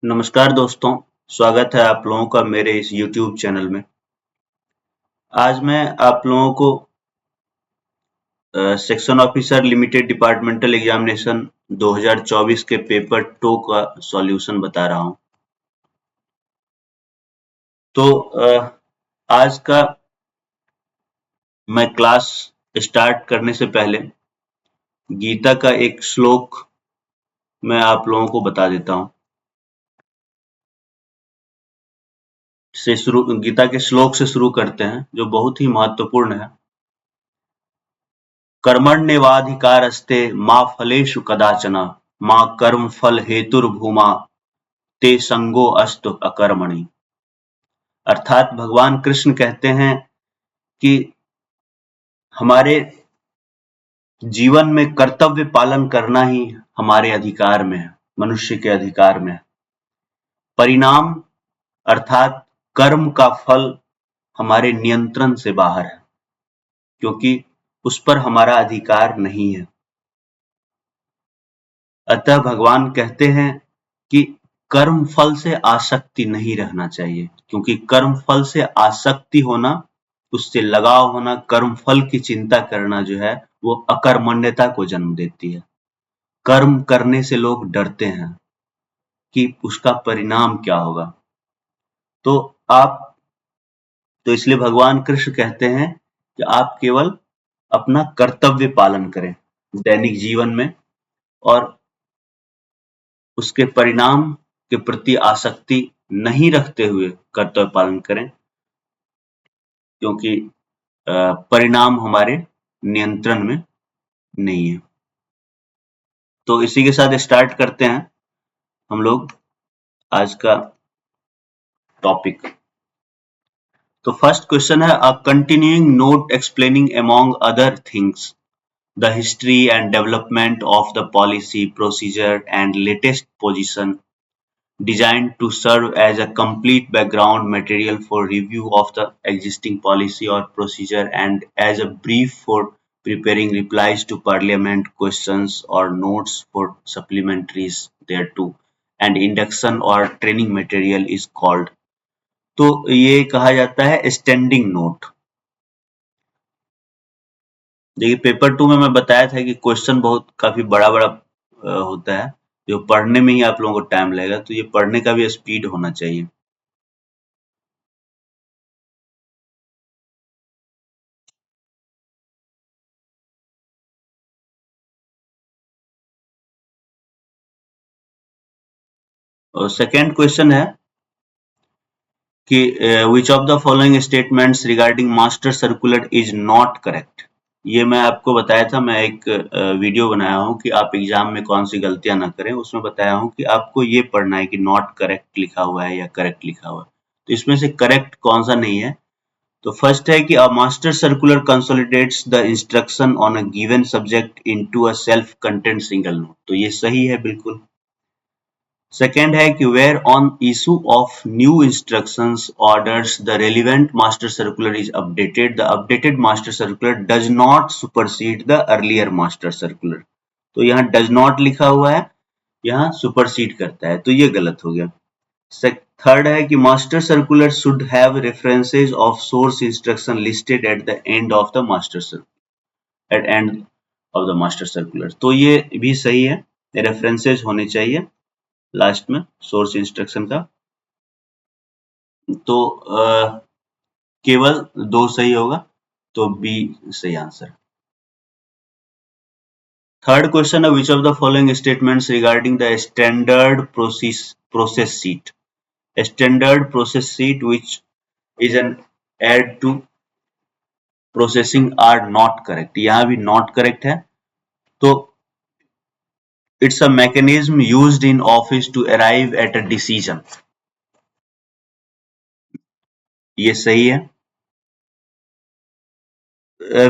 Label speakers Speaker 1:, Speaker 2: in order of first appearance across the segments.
Speaker 1: नमस्कार दोस्तों, स्वागत है आप लोगों का मेरे इस YouTube चैनल में। आज मैं आप लोगों को section officer limited departmental examination 2024 के पेपर 2 का सॉल्यूशन बता रहा हूं। तो आज का मैं क्लास स्टार्ट करने से पहले गीता का एक श्लोक मैं आप लोगों को बता देता हूं। गीता के श्लोक से शुरू करते हैं जो बहुत ही महत्वपूर्ण है। कर्मण्येवाधिकारस्ते मा फलेषु कदाचन मा कर्मफल हेतुर्भूमा ते संगो अस्तु अकर्मणि। अर्थात भगवान कृष्ण कहते हैं कि हमारे जीवन में कर्तव्य पालन करना ही हमारे अधिकार में है, मनुष्य के अधिकार में है। परिणाम अर्थात कर्म का फल हमारे नियंत्रण से बाहर है, क्योंकि उस पर हमारा अधिकार नहीं है। अतः भगवान कहते हैं कि कर्म फल से आसक्ति नहीं रहना चाहिए, क्योंकि कर्म फल से आसक्ति होना, उससे लगाव होना, कर्म फल की चिंता करना जो है वो अकर्मण्यता को जन्म देती है। कर्म करने से लोग डरते हैं कि उसका परिणाम क्या होगा। तो इसलिए भगवान कृष्ण कहते हैं कि आप केवल अपना कर्तव्य पालन करें दैनिक जीवन में, और उसके परिणाम के प्रति आसक्ति नहीं रखते हुए कर्तव्य पालन करें, क्योंकि परिणाम हमारे नियंत्रण में नहीं है। तो इसी के साथ स्टार्ट करते हैं हम लोग आज का टॉपिक। तो फर्स्ट क्वेश्चन है, a continuing note explaining among other things the history and development of the policy procedure and latest position designed to serve as a complete background material for review of the existing policy or procedure and as a brief for preparing replies to parliament questions or notes for supplementaries thereto and induction or training material is called। तो ये कहा जाता है standing note. देखिए paper 2 में मैं बताया था कि क्वेश्चन बहुत काफी बड़ा बड़ा होता है, जो पढ़ने में ही आप लोगों को टाइम लगेगा, तो ये पढ़ने का भी स्पीड होना चाहिए। और सेकेंड क्वेश्चन है कि विच of the following statements regarding master circular is not correct. ये मैं आपको बताया था, मैं एक वीडियो बनाया हूँ कि आप एग्जाम में कौन सी गलतियां ना करें। उसमें बताया हूँ कि आपको ये पढ़ना है कि नॉट करेक्ट लिखा हुआ है या करेक्ट लिखा हुआ है। तो इसमें से करेक्ट कौन सा नहीं है। तो फर्स्ट है कि a master circular consolidates the instruction on a given subject into a self content single note. तो ये सही है बिल्कुल। सेकेंड है कि where on issue of new instructions orders the relevant master circular is updated, the updated master circular does not supersede the earlier master circular. तो यहाँ does not लिखा हुआ है, यहाँ सुपरसीड करता है, तो ये गलत हो गया। थर्ड है कि master circular should have references of source instruction listed at the end of the master circular, at end of the master circular. तो ये भी सही है, रेफरेंसेस होने चाहिए लास्ट में सोर्स इंस्ट्रक्शन का। तो केवल 2 सही होगा, तो बी सही आंसर। थर्ड क्वेश्चन है, which of the following statements regarding the standard process sheet, standard process sheet which is an aid to processing are not correct. यहाँ भी नॉट करेक्ट है। तो it's a mechanism used in office to arrive at a decision, ये सही है।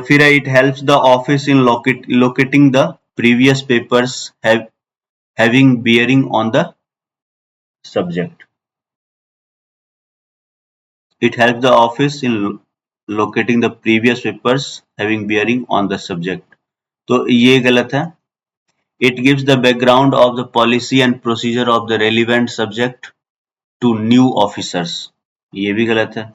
Speaker 1: फिर it helps the office in locating the previous papers having bearing on the subject. It helps the office in locating the previous papers having bearing on the subject. तो ये गलत है। It gives the background of the policy and procedure of the relevant subject to new officers. ये भी गलत है.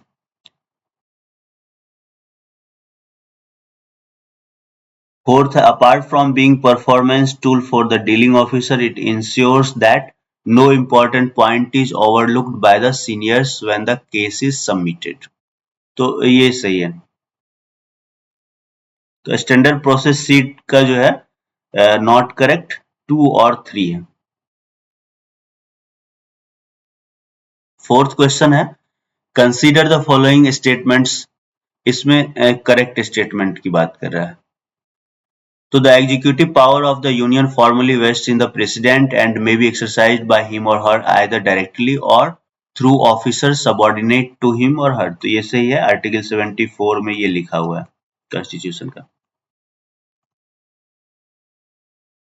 Speaker 1: Fourth, apart from being performance tool for the dealing officer, it ensures that no important point is overlooked by the seniors when the case is submitted. तो ये सही है. तो standard process seat का जो है नॉट करेक्ट 2 और 3 है. फोर्थ क्वेश्चन है कंसीडर द फॉलोइंग स्टेटमेंट्स. इसमें करेक्ट स्टेटमेंट की बात कर रहा है. So the executive power of the union formally vests in the president and may be exercised by him or her either directly or through officers subordinate to him or her. तो ये सही है. Article 74 में ये लिखा हुआ है constitution का.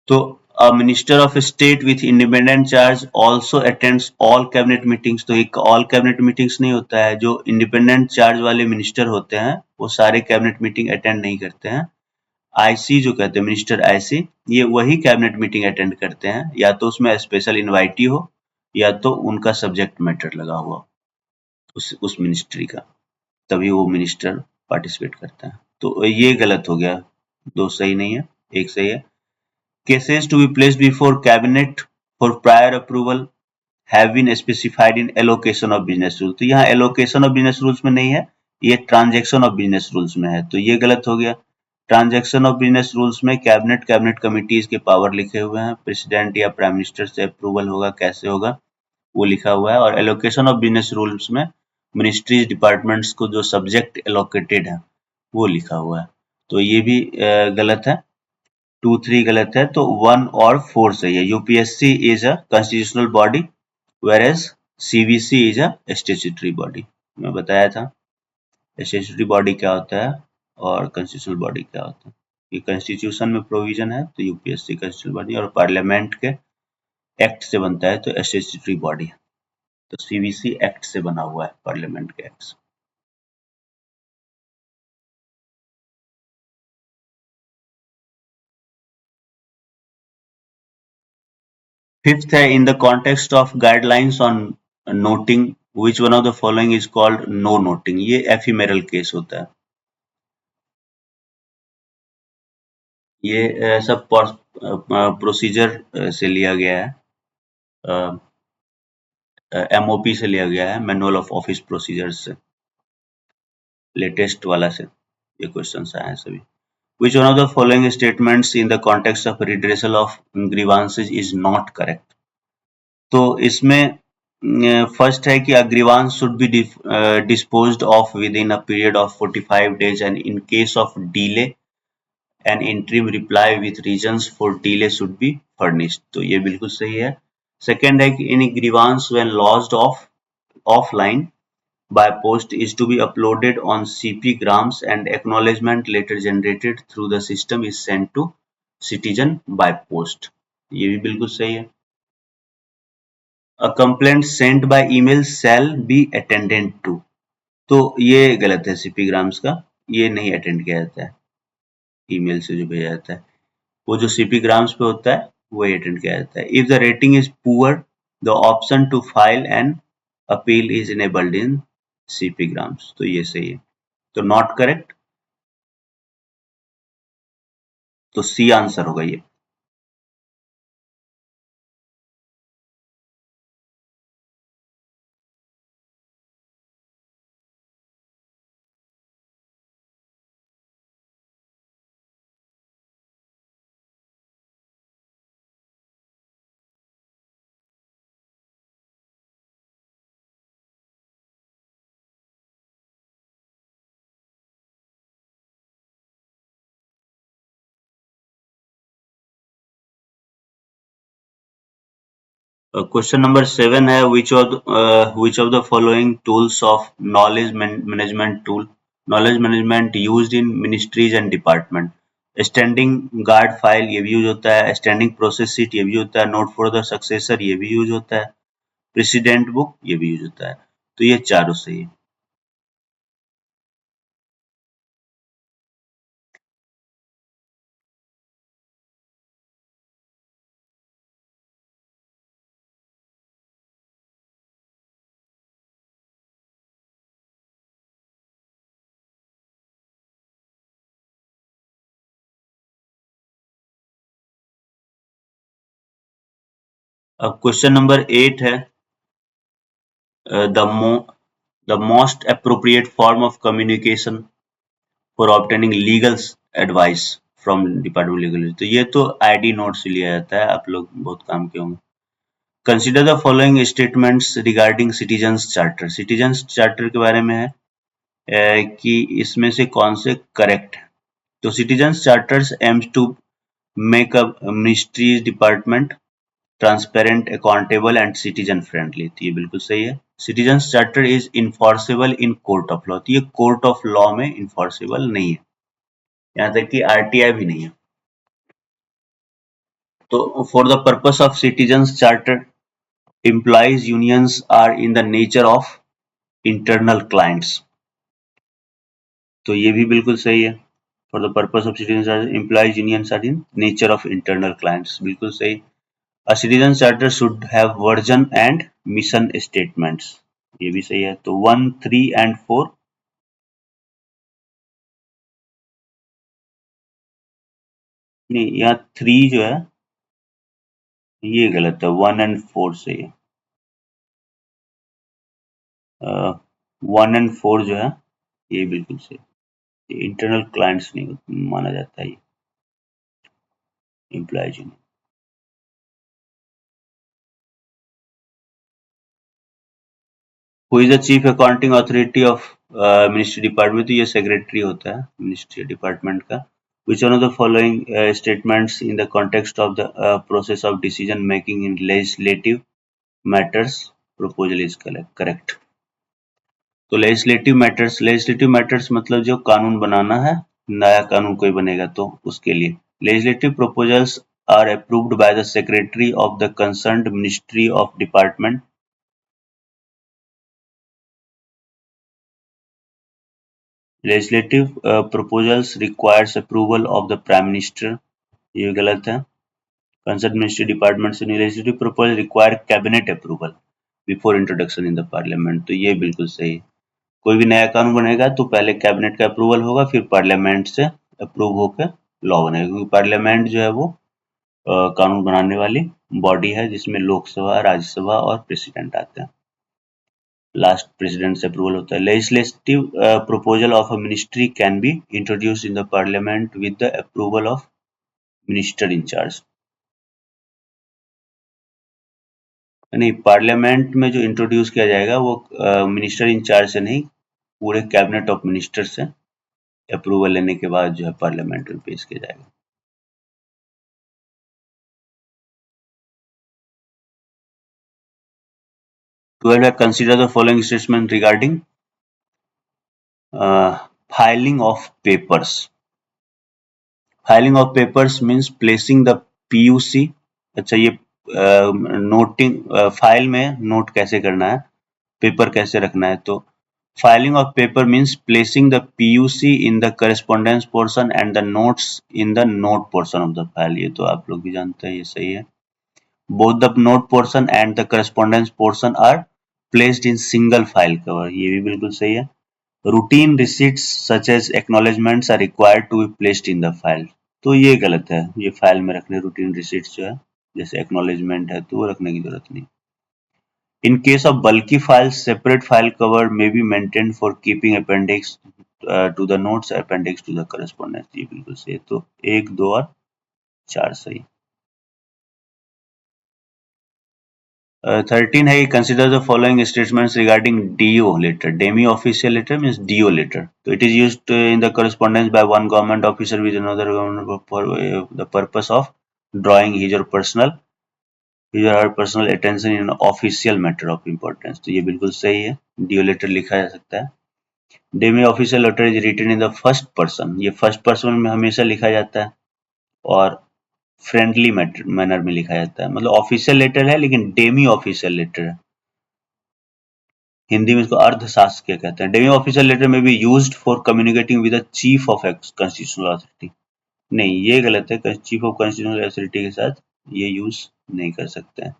Speaker 1: तो a minister of state with independent charge also attends all cabinet meetings. तो एक all cabinet meetings नहीं होता है. जो independent charge वाले मिनिस्टर होते हैं वो सारे कैबिनेट मीटिंग अटेंड नहीं करते हैं. आईसी जो कहते हैं मिनिस्टर आईसी, ये वही कैबिनेट मीटिंग अटेंड करते हैं या तो उसमें स्पेशल इनवाइटी हो या तो उनका सब्जेक्ट मैटर लगा हुआ उस मिनिस्ट्री का, तभी वो मिनिस्टर पार्टिसिपेट करता है. तो ये गलत हो गया. 2 सही नहीं है, 1 सही है. Cases to be placed before cabinet for prior approval have been specified in allocation of business rule. तो यहाँ एलोकेशन ऑफ बिजनेस रूल्स में नहीं है, ये ट्रांजेक्शन ऑफ बिजनेस रूल्स में है. तो ये गलत हो गया. ट्रांजेक्शन ऑफ बिजनेस रूल्स में कैबिनेट कमिटीज के पावर लिखे हुए हैं. प्रेसिडेंट या प्राइम मिनिस्टर से अप्रूवल होगा, कैसे होगा वो लिखा हुआ है. और एलोकेशन ऑफ बिजनेस रूल्स में मिनिस्ट्रीज डिपार्टमेंट्स को जो सब्जेक्ट एलोकेटेड है वो लिखा हुआ है. तो ये भी गलत है. 2, 3 गलत है. तो 1 और 4 सही है. UPSC is a constitutional body whereas CBC is a statutory body. मैं बताया था स्टेचुटरी बॉडी क्या होता है और कॉन्स्टिट्यूशनल बॉडी क्या होता है. ये कॉन्स्टिट्यूशन में प्रोविजन है तो यूपीएससी कॉन्स्टिट्यूशनल बॉडी, और पार्लियामेंट के एक्ट से बनता है तो स्टेचुटरी बॉडी. तो सीबीसी एक्ट से बना हुआ है, पार्लियामेंट के एक्ट से. फिफ्थ है in the context of guidelines on noting which one of the following is called no noting. ये एफिमेरल केस होता है. ये सब प्रोसीजर से लिया गया है, एमओपी से लिया गया है, मैनुअल ऑफ ऑफिस प्रोसीजर्स से, लेटेस्ट वाला से ये क्वेश्चंस आए हैं सभी. Which one of the following statements in the context of redressal of grievances is not correct? तो इसमें फर्स्ट है कि a grievance should be disposed of within a period of 45 days and in case of delay an interim reply with reasons for delay should be furnished. तो ये बिल्कुल सही है. Second है कि any grievance when lodged offline by post is to be uploaded on CP Grams and acknowledgement letter generated through the system is sent to citizen by post. ये भी बिल्कुल सही है. A complaint sent by email shall be attended to. तो ये गलत है. CP Grams का ये नहीं अटेंड किया जाता है, ईमेल से जो भेजा जाता है वो जो CP Grams पे होता है वही अटेंड किया जाता है. If the rating is poor, the option to file an appeal is enabled in CP Grams. तो ये सही है. तो नॉट करेक्ट, तो सी आंसर होगा ये. क्वेश्चन नंबर 7 है which of the following tools of knowledge management tool knowledge management used in ministries and department. Standing guard file ये भी यूज होता है, स्टैंडिंग प्रोसेस शीट ये भी होता है, नोट फॉर द सक्सेसर ये भी यूज होता है, प्रेसिडेंट बुक ये भी यूज होता है. तो ये चारों सही है. अब क्वेश्चन नंबर 8 है, the most appropriate form of communication for obtaining legal advice from Department of Legal. तो ये तो आईडी नोट से लिया जाता है, आप लोग बहुत काम के होंगे। Consider the following statements regarding citizens charter. Citizens charter के बारे में है कि इसमें से कौन से करेक्ट है। तो citizens charters aims to make a ministries department transparent, accountable and citizen friendly. तो ये बिल्कुल सही है। Citizens charter is enforceable in court of law. तो ये कोर्ट ऑफ लॉ में इन्फोर्सेबल नहीं है, यहाँ तक कि आरटीआई भी नहीं है। तो for the purpose of citizens charter, employees unions are in the nature of internal clients. तो ये भी बिल्कुल सही है। For the purpose of citizen charter, employees unions are in nature of internal clients, बिल्कुल सही। A citizen charter should have version and mission statements, ये भी सही है। तो 1, 3 and 4, नहीं यहाँ 3 जो है ये गलत है, 1 and 4 सही है। 1 and 4 जो है ये बिल्कुल सही। इंटरनल क्लाइंट्स नहीं माना जाता है ये, एम्प्लॉयज नहीं। Who is the chief accounting authority of ministry department. तो ये सेक्रेटरी होता है मिनिस्ट्री डिपार्टमेंट का। Which one of the following statements in the context of the process of decision making in legislative matters proposal is correct? तो legislative matters मतलब जो कानून बनाना है, नया कानून कोई बनेगा तो उसके लिए। Legislative proposals are approved by the secretary of the concerned ministry of department. Legislative proposals requires approval of the prime minister, ये गलत है। Concerned ministry department से legislative proposal require cabinet approval before introduction in the parliament, तो ये बिल्कुल सही है। कोई भी नया कानून बनेगा तो पहले कैबिनेट का अप्रूवल होगा, फिर पार्लियामेंट से अप्रूव होकर लॉ बनेगा, क्योंकि पार्लियामेंट जो है वो कानून बनाने वाली बॉडी है जिसमें लोकसभा, राज्यसभा और प्रेसिडेंट आते हैं। लास्ट प्रेसिडेंट से अप्रूवल होता है। Legislative proposal of a ministry can be introduced in the parliament with the approval of minister in charge. नहीं, पार्लियामेंट में जो इंट्रोड्यूस किया जाएगा वो मिनिस्टर इन चार्ज से नहीं, पूरे कैबिनेट ऑफ मिनिस्टर से अप्रूवल लेने के बाद जो है पार्लियामेंट में पेश किया जाएगा। 12 है, consider the following statement regarding filing of papers. Filing of papers means placing the PUC. अच्छा, ये नोटिंग फाइल में नोट कैसे करना है, पेपर कैसे रखना है। तो filing of paper means placing the PUC in the correspondence portion and the notes in the note portion of the file. ये तो आप लोग भी जानते हैं, ये सही है। Both the note portion and the correspondence portion are placed in single file cover, ये भी बिल्कुल सही है। Routine receipts such as acknowledgements are required to be placed in the file. तो ये गलत है, ये फाइल में रखने रूटीन रिसीट्स जो है जैसे एक्नॉलेजमेंट है तो वो रखने की जरूरत नहीं। In case of bulky files, separate file cover may be maintained for keeping appendix to the notes, appendix to the correspondence। ये बिल्कुल सही है। तो 1, 2 और 4 सही। 13 है, consider the following statements regarding DO letter. Demi official letter means DO letter. So it is used in the correspondence by one government officer with another government for the purpose of drawing his or her personal attention in an official matter of importance। तो ये बिल्कुल सही है, DO letter लिखा जा सकता है। Demi official letter is written in the first person, ये फर्स्ट पर्सन में हमेशा लिखा जाता है और फ्रेंडली मैनर में लिखा जाता है। मतलब ऑफिशियल लेटर है लेकिन डेमी ऑफिशियल लेटर है। हिंदी में इसको अर्थशास्त्र कहते हैं। डेमी ऑफिशियल लेटर में भी used for communicating with the chief of constitutional authority. नहीं, ये गलत है, चीफ ऑफ कॉन्स्टिट्यूशनल अथॉरिटी के साथ ये यूज नहीं कर सकते हैं।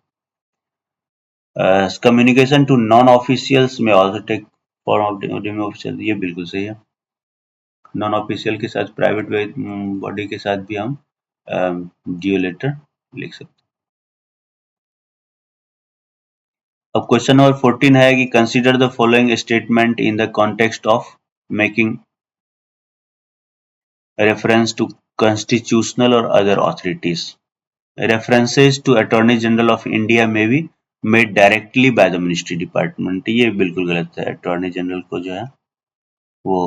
Speaker 1: कम्युनिकेशन टू नॉन ऑफिशियल्स में also take form of demi official, ये बिल्कुल सही है। नॉन ऑफिशियल के साथ, प्राइवेट बॉडी के साथ भी हम डीओ लेटर लिख सकते हैं। अब क्वेश्चन नंबर 14 है कि consider the following statement in the context of making reference to constitutional और other authorities. References to Attorney General of India may be made directly by the Ministry Department. ये बिल्कुल गलत है. अटॉर्नी जनरल को जो है वो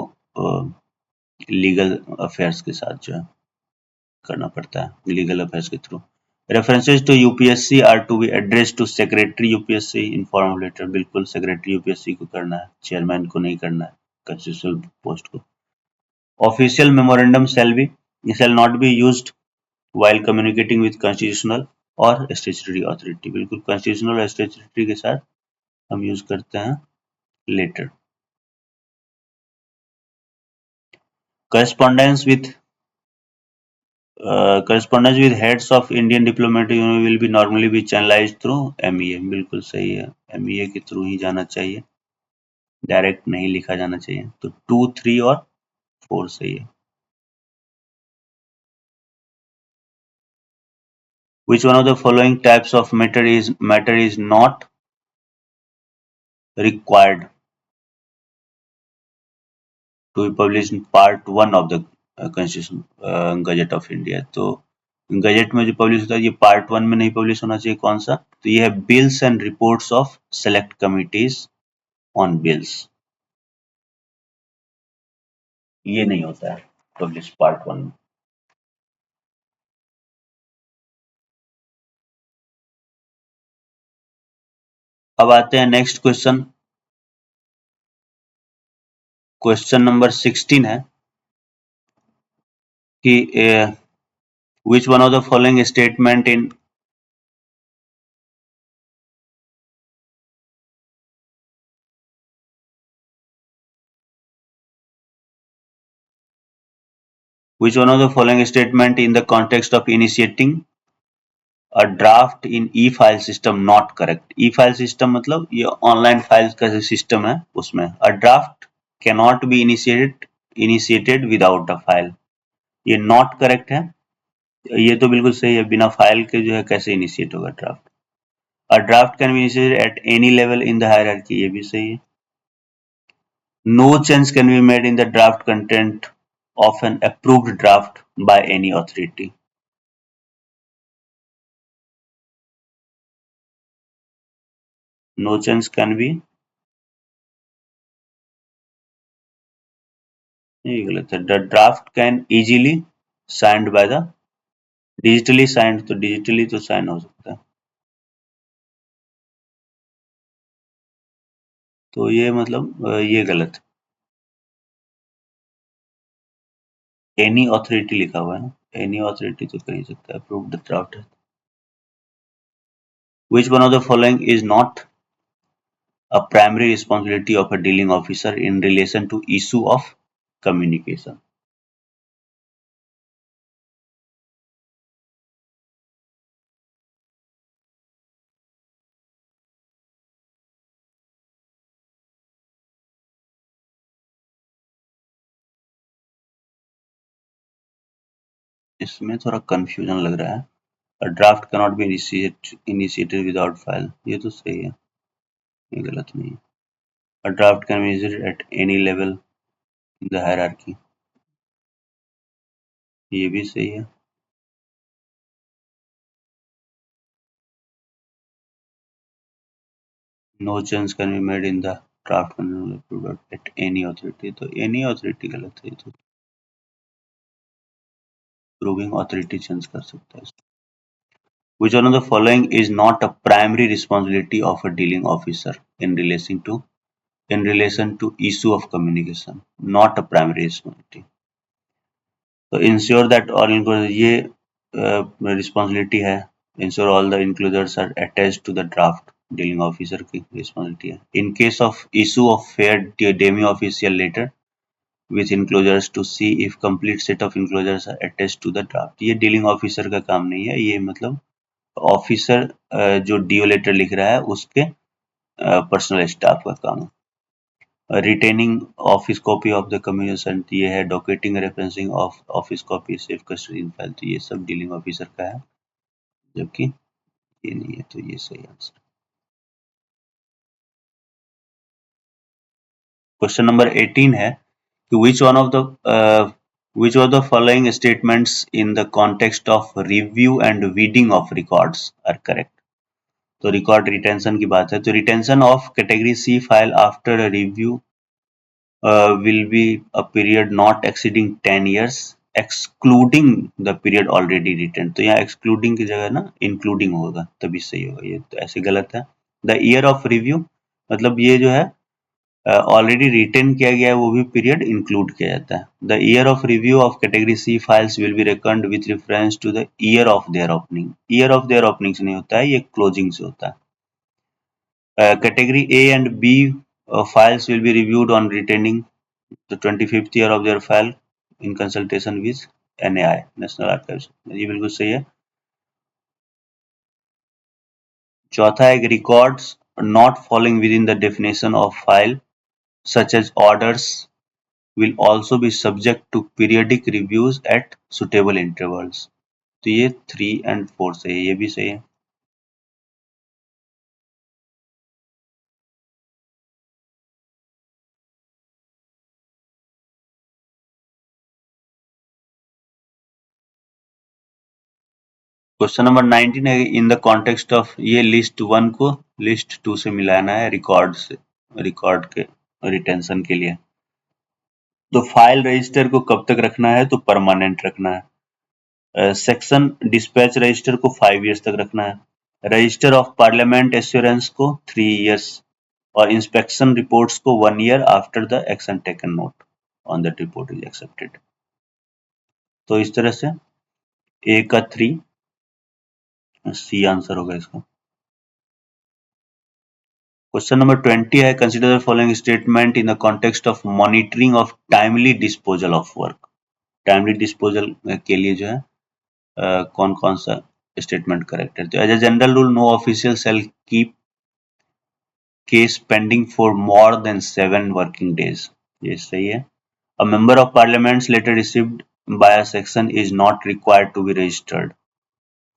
Speaker 1: लीगल अफेयर्स के साथ जो है करना पड़ता है, लीगल अफेयर्स के through. References to UPSC are to be addressed to Secretary UPSC in form of letter. बिल्कुल सेक्रेटरी यूपीएससी को करना है, चेयरमैन को नहीं करना है, कंस्टिट्यूशनल पोस्ट को. Official memorandum shall not be used while communicating with constitutional और स्टेचुटरी अथॉरिटी. बिल्कुल कॉन्स्टिट्यूशनल और स्टेचुटरी के साथ हम यूज करते हैं letter. correspondence with heads of Indian diplomatic union will be normally be channelized through MEA. बिल्कुल सही है, MEA के थ्रू ही जाना चाहिए, डायरेक्ट नहीं लिखा जाना चाहिए. तो 2, 3 और 4 सही है. Which one of the following types of matter is not required to be published in part 1 of the constitution gazette of India. तो गजट में जो पब्लिश होता है ये पार्ट 1 में नहीं पब्लिश होना चाहिए. कौन सा? तो ये है bills and reports of select committees on bills. ये नहीं होता है पब्लिश पार्ट 1 में. अब आते हैं नेक्स्ट क्वेश्चन. क्वेश्चन नंबर 16 है कि which one of the following statement in the context of initiating a draft in e-file system not correct. e-file system मतलब ये ऑनलाइन फाइल्स का जो सिस्टम है उसमें a draft cannot be initiated without a file. ये not correct है. ये तो बिल्कुल सही है, बिना फाइल के जो है कैसे इनिशिएट होगा draft. A draft can be initiated at any level in the hierarchy. ये भी सही है. No change can be made in the draft content of an approved draft by any authority. No change can be, ये गलत है. The draft can easily signed by the digitally signed. तो digitally तो sign हो सकता है. तो ये मतलब ये गलत है. एनी ऑथोरिटी लिखा हुआ है ना, एनी ऑथोरिटी तो कर ही सकता है. अप्रूव्ड ड्राफ्ट है. Which one of the following is not a primary responsibility of a dealing officer in relation to issue of communication? इसमें थोड़ा कंफ्यूजन लग रहा है. A draft cannot be initiated without file. ये तो सही है, ये गलत नहीं है. A draft can be initiated at any level in the hierarchy. ये भी सही है. No change can be made in the draft approved at any authority. तो any authority गलत है. तो approving authority change कर सकता है. Which one of the following is not a primary responsibility of a dealing officer in relation to issue of communication? Not a primary responsibility. तो ensure that all includers, ये responsibility है. ensure all the includers are attached to the draft. dealing officer की responsibility है. in case of issue of fair demi-official letter with enclosures to see if complete set of enclosures are attached to the draft. ये dealing officer का काम नहीं है. ये मतलब officer जो डीओ लेटर लिख रहा है उसके पर्सनल स्टाफ का काम है. Retaining office copy of the communication, ये है. Docketing referencing of office copy safe custody in file, तो ये सब डीलिंग ऑफिसर का है, जबकि ये नहीं है. तो ये सही आंसर. क्वेश्चन नंबर 18 है कि which of the following statements in the context of review and weeding of records are correct? तो रिकॉर्ड रिटेंशन की बात है, तो retention of category C file after a review will be a period not exceeding 10 years excluding the period already written. तो यहाँ excluding की जगह ना including होगा, तभी सही होगा, ये तो ऐसे गलत है. The year of review मतलब ये जो है ऑलरेडी रिटर्न किया गया है वो भी पीरियड इंक्लूड किया जाता है. The year of review of category C files will be record with reference to the year of their opening. Year of their opening से नहीं होता है, ये क्लोजिंग से होता है. Category A and B files will be reviewed on retaining the 25th year of their file in consultation with NAI, National Archives. ये बिल्कुल सही है. चौथा है records not falling within the definition of file such as orders will also be subject to periodic reviews at suitable intervals. तो ये 3 and 4 सही है, ये भी सही है. क्वेश्चन नंबर 19 है इन द कॉन्टेक्स्ट ऑफ, ये लिस्ट 1 को लिस्ट 2 से मिलाना है रिकॉर्ड से, रिकॉर्ड के रिटेंशन के लिए. तो फाइल रजिस्टर को कब तक रखना है, तो परमानेंट रखना है. सेक्शन डिस्पैच रजिस्टर को 5 इयर्स तक रखना है. रजिस्टर ऑफ पार्लियामेंट एश्योरेंस को 3 इयर्स और इंस्पेक्शन रिपोर्ट्स को 1 year after the action taken note on that report is accepted. तो इस तरह से ए का 3, सी आंसर होगा इसका. क्वेश्चन नंबर 20 है consider the following statement in the context of monitoring of timely disposal of work. Timely disposal के लिए जो है कौन कौन सा स्टेटमेंट करेक्ट है. तो as a general rule no official shall keep case pending for more than 7 working days. ये सही है. A member of parliaments letter received by a section is not required to be registered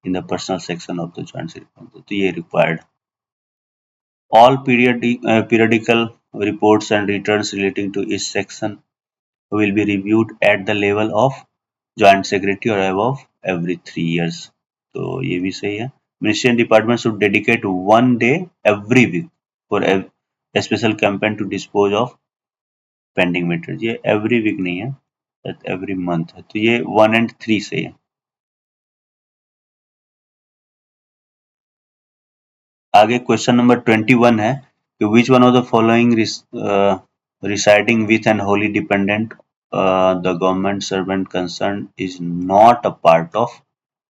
Speaker 1: in the personal section of the joint section. तो ये required. All periodical reports and returns relating to each section will be reviewed at the level of joint secretary or above every 3 years. तो ये भी सही है. Ministry and department should dedicate 1 day every week for a special campaign to dispose of pending matters. ये every week नहीं है, that every month है. तो ये 1 and 3 सही है. आगे क्वेश्चन नंबर 21 है कि which one of the following residing with and wholly dependent the government servant concerned is not a part of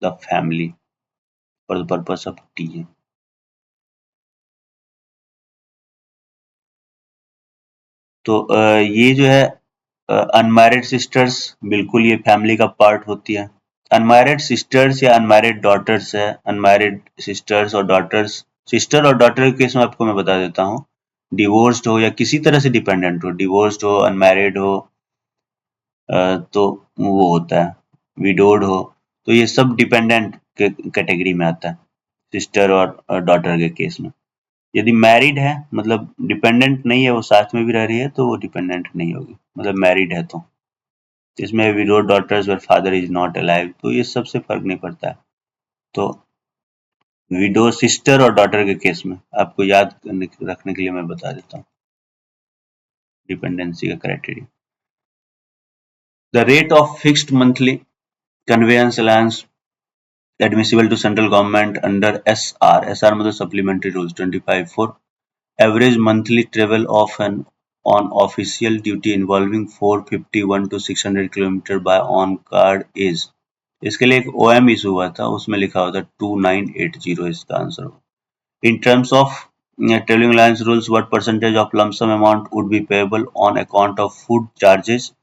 Speaker 1: the family for the purpose of TA. तो ये जो है अनमैरिड सिस्टर्स बिल्कुल ये फैमिली का part होती है. अनमैरिड सिस्टर्स या अनमैरिड डॉटर्स है. अनमैरिड सिस्टर्स और डॉटर्स, सिस्टर और डॉटर के केस में आपको मैं बता देता हूँ, डिवोर्स्ड हो या किसी तरह से डिपेंडेंट हो, डिवोर्स्ड हो, अनमैरिड हो, तो वो होता है, विडोड हो, तो ये सब डिपेंडेंट कैटेगरी में आता है सिस्टर और डॉटर के केस में. यदि मैरिड है मतलब डिपेंडेंट नहीं है, वो साथ में भी रह रही है, तो वो डिपेंडेंट नहीं होगी. मतलब मैरिड है तो इसमें विडोड डॉटर्स और फादर इज नॉट अलाइव, तो ये सबसे फर्क नहीं पड़ता है. तो विडो सिस्टर और डॉटर के केस में आपको याद रखने के लिए मैं बता देता हूँ डिपेंडेंसी का criteria. The rate of fixed monthly conveyance allowance admissible to central government under SR मतलब supplementary rules 25 for average monthly travel of an on official duty involving 451 to 600 km by on card is. इसके लिए एक OM issue हुआ था, उसमें लिखा हुआ था 2980, इसका आंसर हो. In terms of traveling alliance rules, what percentage of lump sum amount would be payable on account of food charges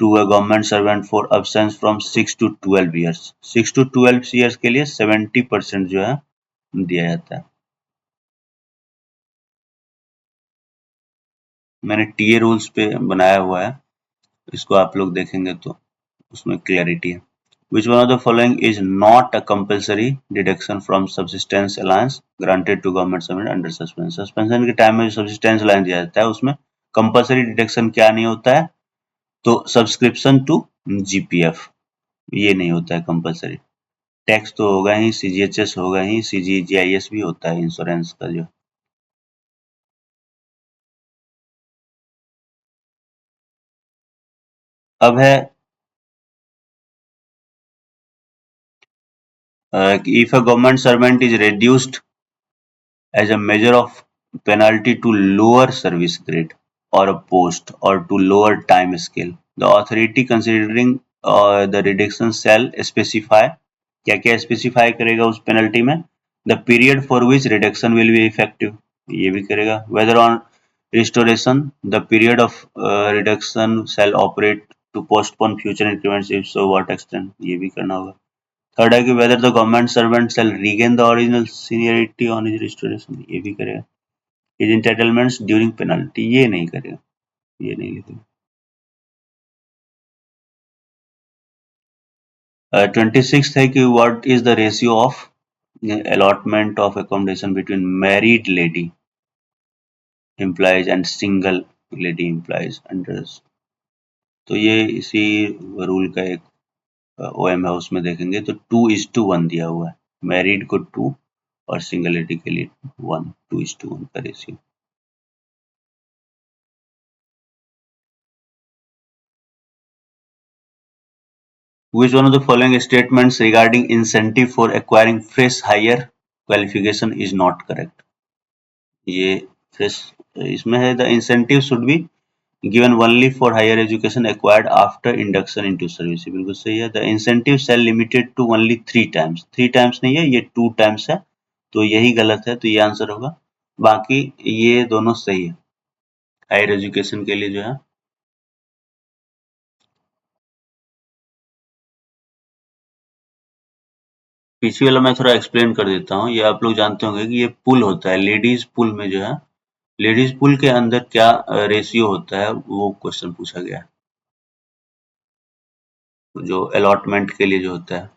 Speaker 1: to a government servant for absence from 6 to 12 years. 6 to 12 years के लिए 70% जो है दिया जाता है. मैंने TA rules पे बनाया हुआ है, इसको आप लोग देखेंगे तो उसमें क्लैरिटी है. Which one of the following is not a compulsory deduction from subsistence allowance granted to government servant under suspension? Suspension के टाइम में जो subsistence allowance दिया जाता है उसमें कंपल्सरी डिडक्शन क्या नहीं होता है, तो सब्सक्रिप्शन टू जीपीएफ ये नहीं होता है कंपल्सरी। टैक्स तो होगा ही, सीजीएचएस होगा ही, सीजीजीआईएस भी होता है इंश्योरेंस का जो। अब है if a government servant is reduced as a measure of penalty to lower service grade or a post or to lower time scale. The authority considering the reduction shall specify, क्या क्या specify करेगा उस penalty में, the period for which reduction will be effective, ये भी करेगा, whether on restoration the period of reduction shall operate to postpone future increments if so what extent, ये भी करना होगा। थर्ड है कि whether the government servant shall regain the original seniority on his restoration, ये भी करेगा। हिज एंटाइटलमेंट्स ड्यूरिंग पेनल्टी ये नहीं करेगा, ये नहीं लिखेगा। 26 है कि what is the ratio of allotment of accommodation between married lady implies and single lady implies under, तो ये इसी रूल का एक ओएम है, उसमें देखेंगे तो 2:1 दिया हुआ है, मैरिड को 2 और सिंगल लेडी के लिए 1, 2:1 का ratio. Which one of the following statements regarding incentive for acquiring fresh higher qualification is not correct? ये fresh इसमें है the incentive should be given only for higher education acquired after induction into service, बिल्कुल सही है। The incentive shall limited to only 3 times, 3 times नहीं है, ये 2 times है, तो यही गलत है, तो ये आंसर होगा। बाकी ये दोनों सही है हायर एजुकेशन के लिए जो है। पीछे वाला मैं थोड़ा एक्सप्लेन कर देता हूँ, ये आप लोग जानते होंगे कि ये पुल होता है, लेडीज पुल में जो है, लेडीज पुल के अंदर क्या रेशियो होता है वो क्वेश्चन पूछा गया है, जो अलॉटमेंट के लिए जो होता है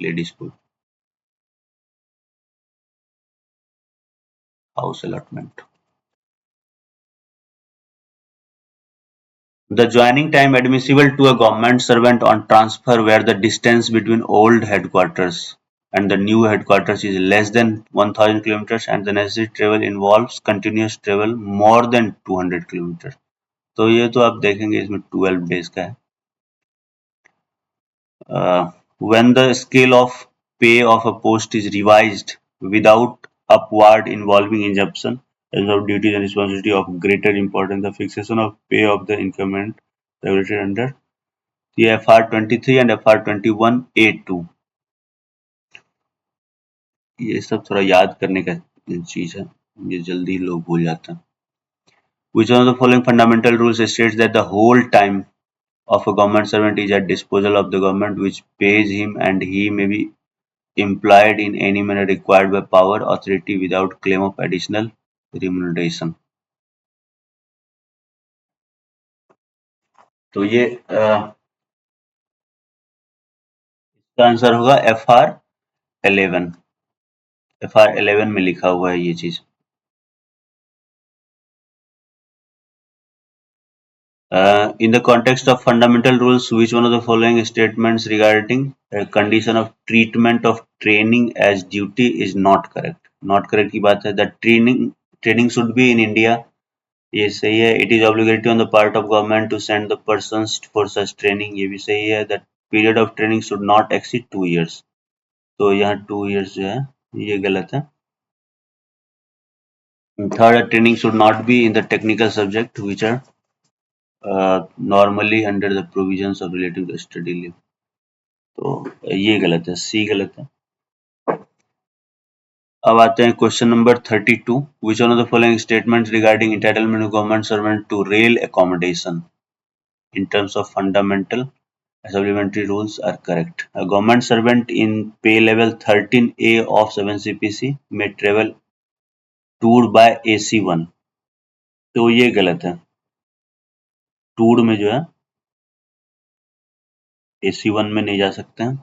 Speaker 1: ladies pool, house allotment. The joining time admissible to a government servant on transfer where the distance between old headquarters and the new headquarters is less than 1000 kilometers and the necessary travel involves continuous travel more than 200 kilometers, तो ये तो आप देखेंगे इसमें 12 days का है। When the scale of pay of a post is revised without upward involving injunction as of duties and responsibility of greater importance, the fixation of pay of the increment regulated under ये FR23 and FR21A2, ये सब थोड़ा याद करने का चीज है, ये जल्दी लोग भूल जाते हैं। Which one of the following fundamental rules states that the whole time of a government servant is at disposal of the government which pays him and he may be employed in any manner required by power authority without claim of additional remuneration, तो ये इसका answer होगा FR11, FR11 में लिखा हुआ है ये चीज। In the context of fundamental rules, which one of the following statements regarding a condition of treatment of training as duty is not correct? Not correct की बात है, the training should be in India, ये सही है। It is obligatory on the part of government to send the persons for such training, ये भी सही है। The period of training should not exceed 2 years, तो यहाँ 2 years जो है ये गलत है। Third, training should not be in the technical subject which are normally under the provisions of relative study leave, तो ये गलत है, सी गलत है। अब आते हैं question number 32, which one of the following statements regarding entitlement of government servant to rail accommodation in terms of fundamental supplementary rules are correct? A government servant in pay level 13A of 7 CPC may travel tour by AC1, तो ये गलत है, tour में जो है AC1 में नहीं जा सकते हैं।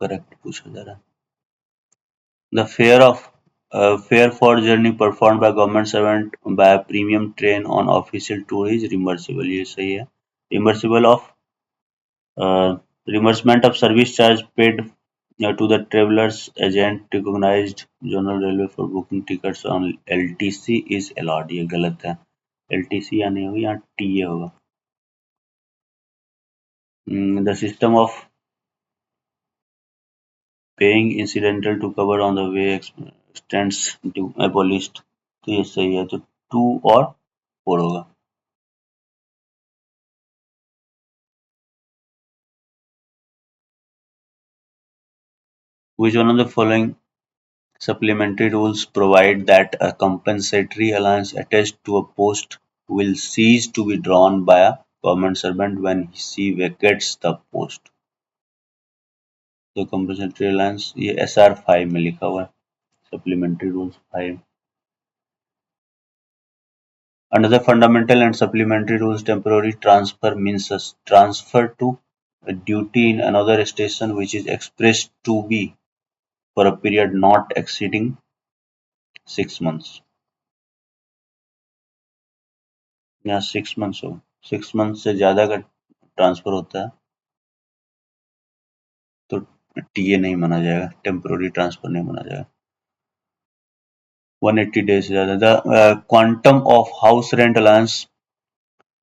Speaker 1: करेक्ट पूछा जा रहा है। The fare for journey performed by government servant by a premium train on official tour is reimbursable. ये सही है. Reimbursable of reimbursement of service charge paid to the travelers agent recognized Zonal Railway for booking tickets on LTC is allowed. ये गलत है. LTC या नहीं होगा, यहाँ TA होगा. The system of paying incidental to cover on the way extends to abolished. तो ये सही है. तो 2 और 4 होगा. Which one of the following supplementary rules provide that a compensatory allowance attached to a post will cease to be drawn by a government servant when he vacates the post? तो compensatory allowance ये SR 5 में लिखा हुआ है. Supplementary rules 5. Under the fundamental and supplementary rules, temporary transfer means a transfer to a duty in another station which is expressed to be for a period not exceeding 6 months. यहाँ 6 months हो. 6 months से ज्यादा का transfer होता है तो TA नहीं माना जाएगा, टेम्पोररी ट्रांसफर नहीं माना जाएगा. 180 days से ज्यादा. The quantum of house rent allowance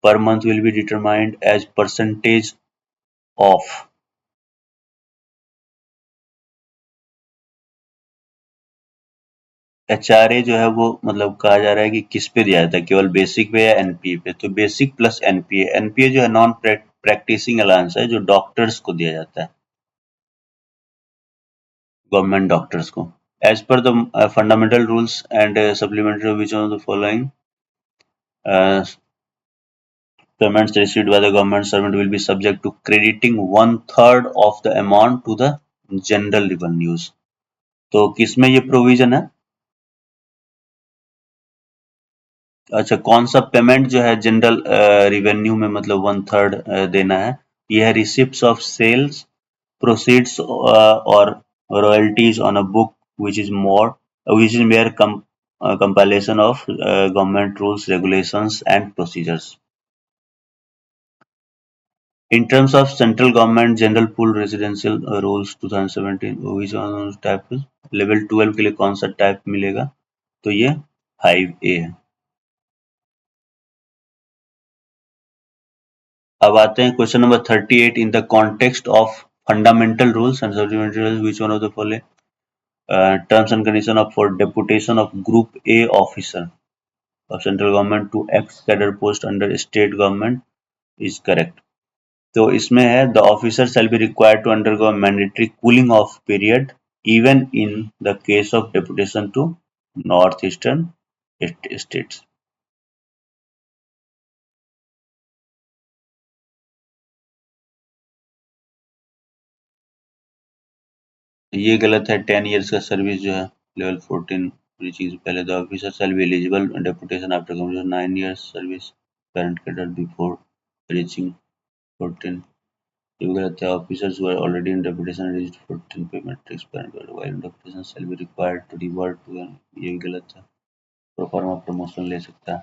Speaker 1: per month will be determined as percentage of HRA जो है वो मतलब कहा जा रहा है कि किस पे दिया जाता है, केवल बेसिक पे या एनपीए पे. तो बेसिक प्लस एनपीए. एनपीए जो है नॉन प्रैक्टिसिंग अलाउंस है जो डॉक्टर्स को दिया जाता है, गवर्नमेंट डॉक्टर्स को. As per the fundamental rules and supplementary which of the following payments received by the government servant will be subject to crediting 1/3 of the amount to the general revenues. तो किसमें ये provision है? अच्छा, कौन सा payment जो है general revenue में मतलब 1/3 देना है? ये है रिसिप्ट्स ऑफ सेल्स, प्रोसीड्स और royalties on a book which is more which is mere compilation of government rules, regulations and procedures. In terms of central government general pool residential rules 2017, which one type है? Level 12 के लिए कौन सा type मिलेगा? तो ये 5A है. अब आते हैं question number 38. In the context of fundamental rules and supplementary rules which one of the following terms and condition of for deputation of group A officer of central government to ex cadre post under state government is correct. तो इसमें है the officer shall be required to undergo mandatory cooling off period even in the case of deputation to north eastern states. ये गलत है. 10 years का service जो है level 14 reaching से पहले. The officer shall be eligible deputation after completion 9 years service parent cadre before reaching 14. ये भी गलत है. Officers who are already in deputation reached 14 pay matrix parent cadre while in deputation shall be required to revert to an. ये भी गलत है. Proforma promotion ले सकता है.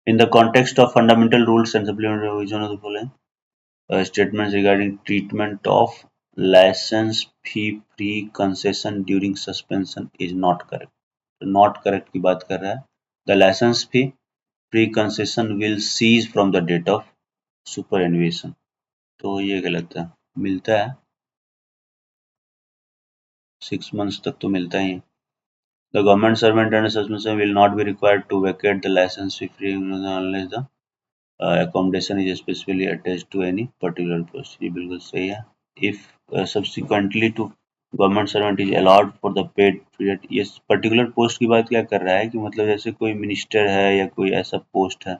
Speaker 1: In the context of fundamental rules and supplementary provision of the following statements regarding treatment of license fee free concession during suspension is not correct. तो not correct की बात कर रहा है. The license fee free concession will cease from the date of superannuation. तो ये गलत है. मिलता है 6 months तक तो मिलता ही है. The government servant under suspension will not be required to vacate the license fee free unless the accommodation is specifically attached to any particular post. ये बिल्कुल सही है. If subsequently to government servant is allowed for the paid period. ये particular post की बात क्या कर रहा है कि मतलब जैसे कोई मिनिस्टर है या कोई ऐसा पोस्ट है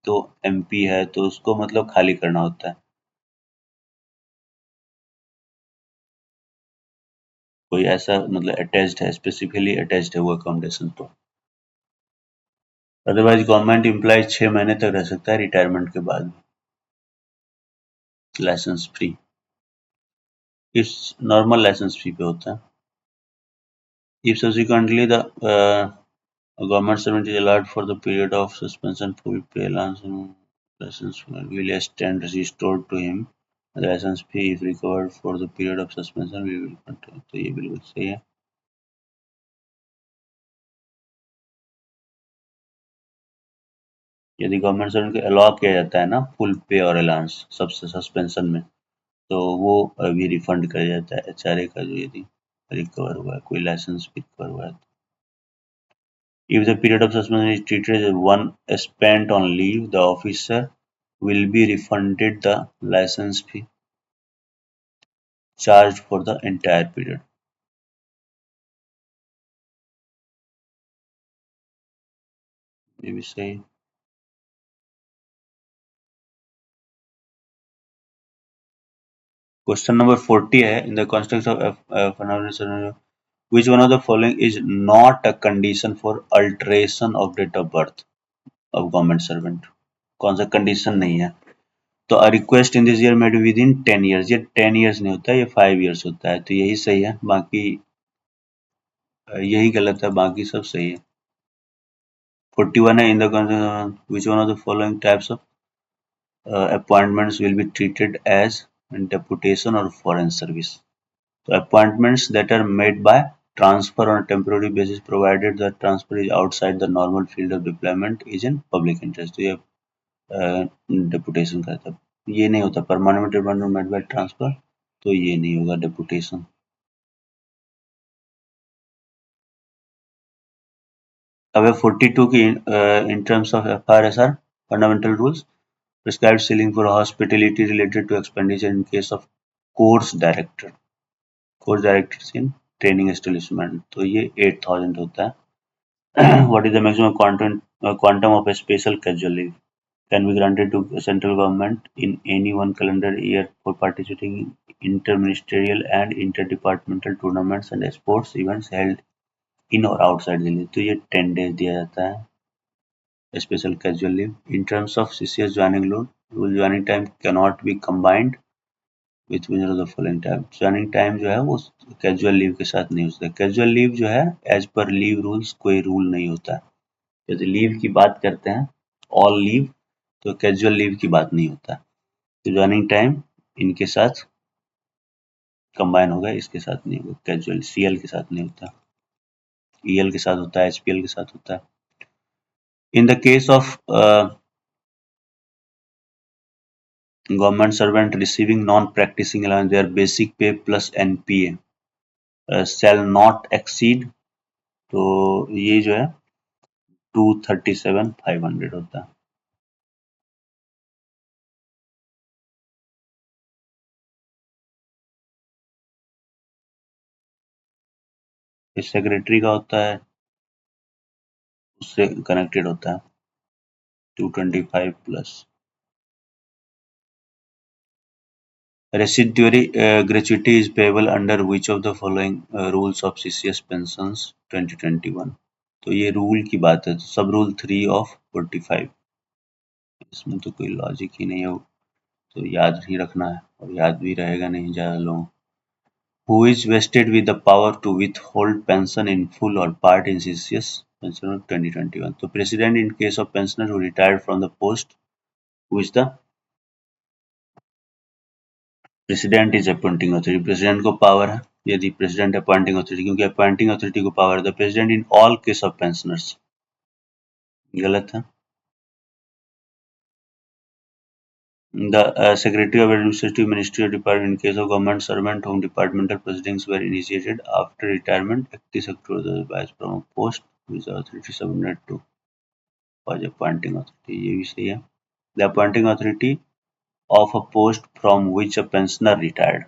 Speaker 1: तो एमपी है तो उसको मतलब खाली करना होता है. कोई ऐसा मतलब अटैच्ड है, स्पेसिफिकली अटैच्ड है वो अकोमोडेशन. तो अदरवाइज गवर्नमेंट एम्प्लॉय 6 महीने तक रह सकता है रिटायरमेंट के बाद लाइसेंस फ्री. इस नॉर्मल लाइसेंस फी पे होता है। If subsequently the government servant is allowed for the period of suspension, full pay allowance and license will extend restored to him. The license fee if recovered for the period of suspension we will continue. तो ये बिल्कुल सही है। यदि government servant को allow किया जाता है ना फुल पे और अलाउंस सबसे सस्पेंशन में, तो वो अभी रिफंड कर जाता है एचआरए का जो यदि रिकवर हुआ है, कोई लाइसेंस भी रिकवर हुआ है। If the period of suspension is treated as one spent on leave, the officer will be refunded the license fee charged for the entire period. ये भी सही है। Question number 40 है in the context of phenomenal scenario, which one of the following is not a condition for alteration of date of birth of government servant? कौन सा condition नहीं है? तो a request in this year made within 10 years, ये 10 years नहीं होता, ये 5 years होता है, तो यही सही है, बाकी यही गलत है, बाकी सब सही है। 41 है in the which one of the following types of appointments will be treated as deputation or foreign service? So appointments that are made by transfer on a temporary basis provided the transfer is outside the normal field of deployment is in public interest. तो ये deputation का था, ये नहीं होता permanent appointment made by transfer, तो ये नहीं होगा deputation। अब 42 की in terms of FRSR fundamental rules prescribed ceiling for hospitality related to expenditure in case of course directors in training establishment, तो ये 8000 होता है। What is the maximum quantum of a special casual leave can be granted to central government in any one calendar year for participating in interministerial and interdepartmental tournaments and sports events held in or outside Delhi? तो ये 10 days दिया जाता है special casual leave. In terms of CCS joining load, rule joining time cannot be combined with winner of the following time. Joining time जो है वो casual leave के साथ नहीं हो सकता। कैजुअल लीव जो है एज पर लीव रूल्स कोई रूल नहीं होता है। यदि लीव की बात करते हैं ऑल लीव, तो कैजुअल लीव की बात नहीं होता है। तो ज्वाइनिंग टाइम इनके साथ कंबाइन होगा, इसके साथ नहीं होगा। कैजुअल सीएल के साथ नहीं होता, ईएल के साथ होता है, एचपीएल के साथ होता है। In the case of government servant receiving non-practicing allowance, their basic pay plus NPA shall not exceed, तो ये जो है 237,500 होता है। इस सेक्रेटरी का होता है, उससे कनेक्टेड होता है 225 plus. Residuary gratuity is payable under which of the following rules of CCS pensions 2021? तो ये रूल की बात है, सब रूल 3 ऑफ 45, इसमें तो कोई लॉजिक ही नहीं है, तो याद ही रखना है, और याद भी रहेगा नहीं ज़्यादा लोगों। Who is vested with the power to withhold pension in full or part in CCS pension of 2021? तो president in case of pensioner who retired from the post, who is the president is appointing authority. President को power है, यदि president appointing authority, क्योंकि appointing authority को power है, the president in all case of pensioners, गलत है। The Secretary of Administrative Ministry or Department in case of government servant whom departmental proceedings were initiated after retirement, 31 October 2022 from a post with the authority subordinate to was appointing authority, ये भी सही है। The appointing authority of a post from which a pensioner retired,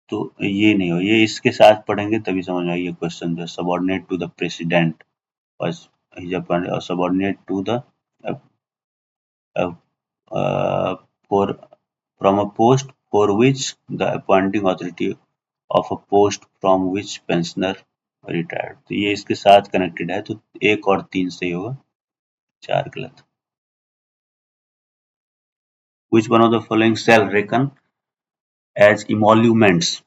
Speaker 1: तो ये नहीं हो, ये इसके साथ पढ़ेंगे तभी समझ में आएगी क्वेश्चन जो subordinate to the president was is appointed or subordinate to the uh, for from a post for which the appointing authority of a post from which pensioner retired, तो ये इसके साथ कनेक्टेड है, तो 1 और 3 सही होगा, 4 गलत। Which one of the following shall reckon as emoluments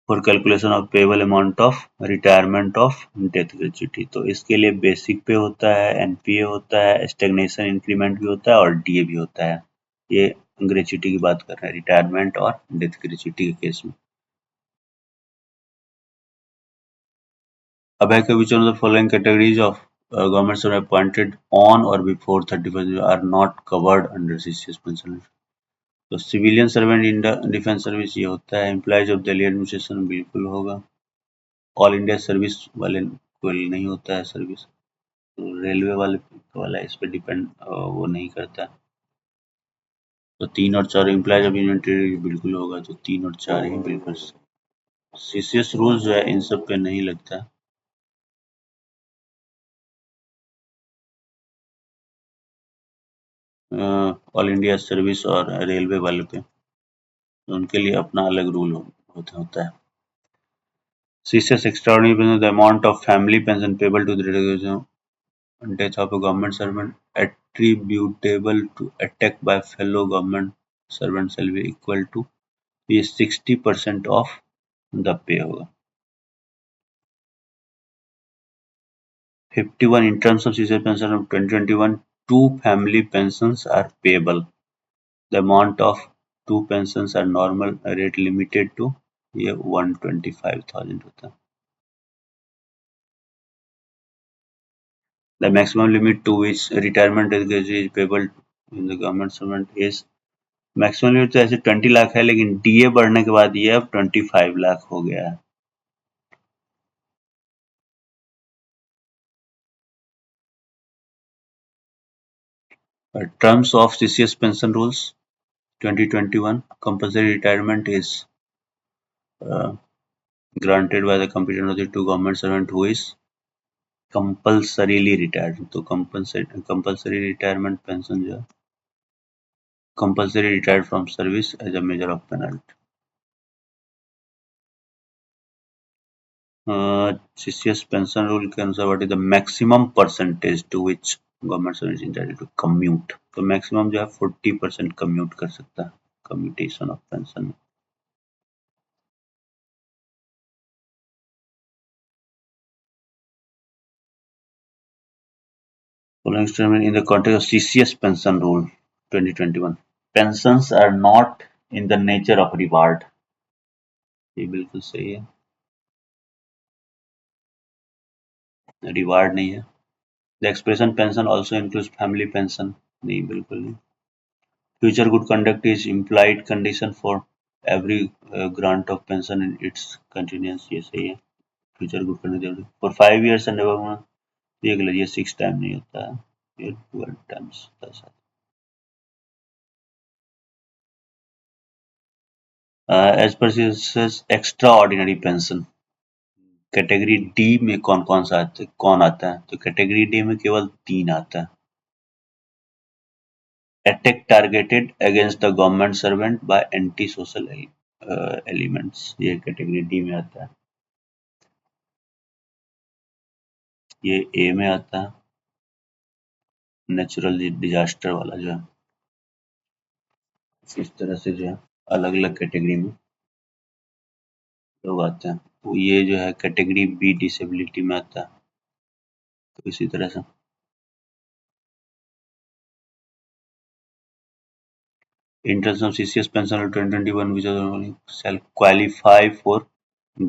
Speaker 1: for calculation of payable amount of retirement of death gratuity. तो इसके लिए बेसिक पे होता है, एनपीए होता है, स्टेगनेशन इंक्रीमेंट भी होता है और डीए भी होता है। ये ग्रेच्युटी की बात कर रहे हैं, रिटायरमेंट और डेथ ग्रेच्युटी के केस में। अब है कि which one of the following categories of governments are appointed on or before 31st are not covered under CCS pension? तो civilian servant in defence service ये होता है, एम्प्लॉयज ऑफ दिल्ली एडमिनिस्ट्रेशन बिल्कुल होगा, ऑल इंडिया सर्विस वाले को नहीं होता है सर्विस, तो रेलवे वाला इस पर डिपेंड वो नहीं करता। तो 3 और 4 एम्प्लॉयज ऑफ यूनियन टेरिटरी बिल्कुल होगा, तो 3 और 4 ही बिल्कुल। सीसीएस रूल जो है इन सब पे नहीं लगता। ऑल इंडिया सर्विस और रेलवे वाले पे, तो उनके लिए अपना अलग रूल होता है। CCS extraordinary pension, the amount of family pension payable to the death of a government servant attributable to attack by fellow government servant shall be equal to ये 60% of the pay होगा। 51 in terms of CCS pension of 2021, 2 family pensions are payable. The amount of 2 pensions are normal rate limited to ये 125,000 होता है। The maximum limit to which retirement is payable in the government servant is maximum limit तो ऐसे 20 लाख है, लेकिन DA बढ़ने के बाद ये अब 25 लाख हो गया है। Terms of CCS pension rules 2021, compulsory retirement is granted by the competent authority to government servant who is compulsorily retired। तो compulsory retirement pension जो है compulsory retired from service as a measure of penalty। CCS pension rule के अनुसार what is the maximum percentage to which government service is entitled to commute? तो maximum जो है 40% commute कर सकता है commutation of pension। Following statement in the context of CCS pension rule 2021, pensions are not in the nature of reward। ये बिल्कुल सही है, रिवार्ड नहीं है। The expression pension also includes family pension, नहीं बिल्कुल नहीं। Future good conduct is implied condition for every grant of pension in its continuance, ये सही है। Future good conduct for 5 years and above, देख लीजिए 6 टाइम नहीं होता है, ये 12 टाइम्स होता है। As per extra ordinary pension category D में कौन आता है? तो कैटेगरी डी में केवल 3 आता है। Attack targeted against the government servant bye anti social elements, ये कैटेगरी डी में आता है। ये ए में आता है, नेचुरल डिजास्टर वाला जो है। इस तरह से जो है अलग अलग कैटेगरी में लोग आते हैं। तो ये जो है कैटेगरी बी डिसेबिलिटी में आता है। तो इसी तरह से in terms of CCS pension of 2021, which shall qualify for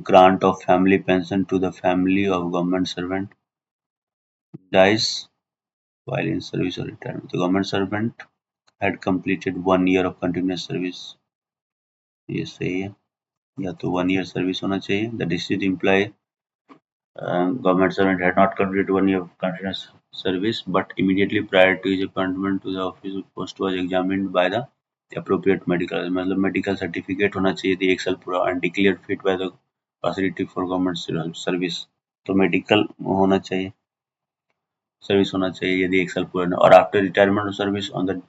Speaker 1: grant of family pension to the family of government servant dies while in service or retirement। The government servant had completed 1 year of continuous service, ये सही है, या तो 1 year service होना चाहिए। The deceased employee government servant had not completed 1 year of continuous service, but immediately prior to his appointment to the office post was examined by the appropriate medical, मतलब medical certificate होना चाहिए थी 1 साल पूरा, and declared fit by the facility for government service। तो medical होना चाहिए, service होना चाहिए यदि 1 साल पूरा, और after retirement of service on the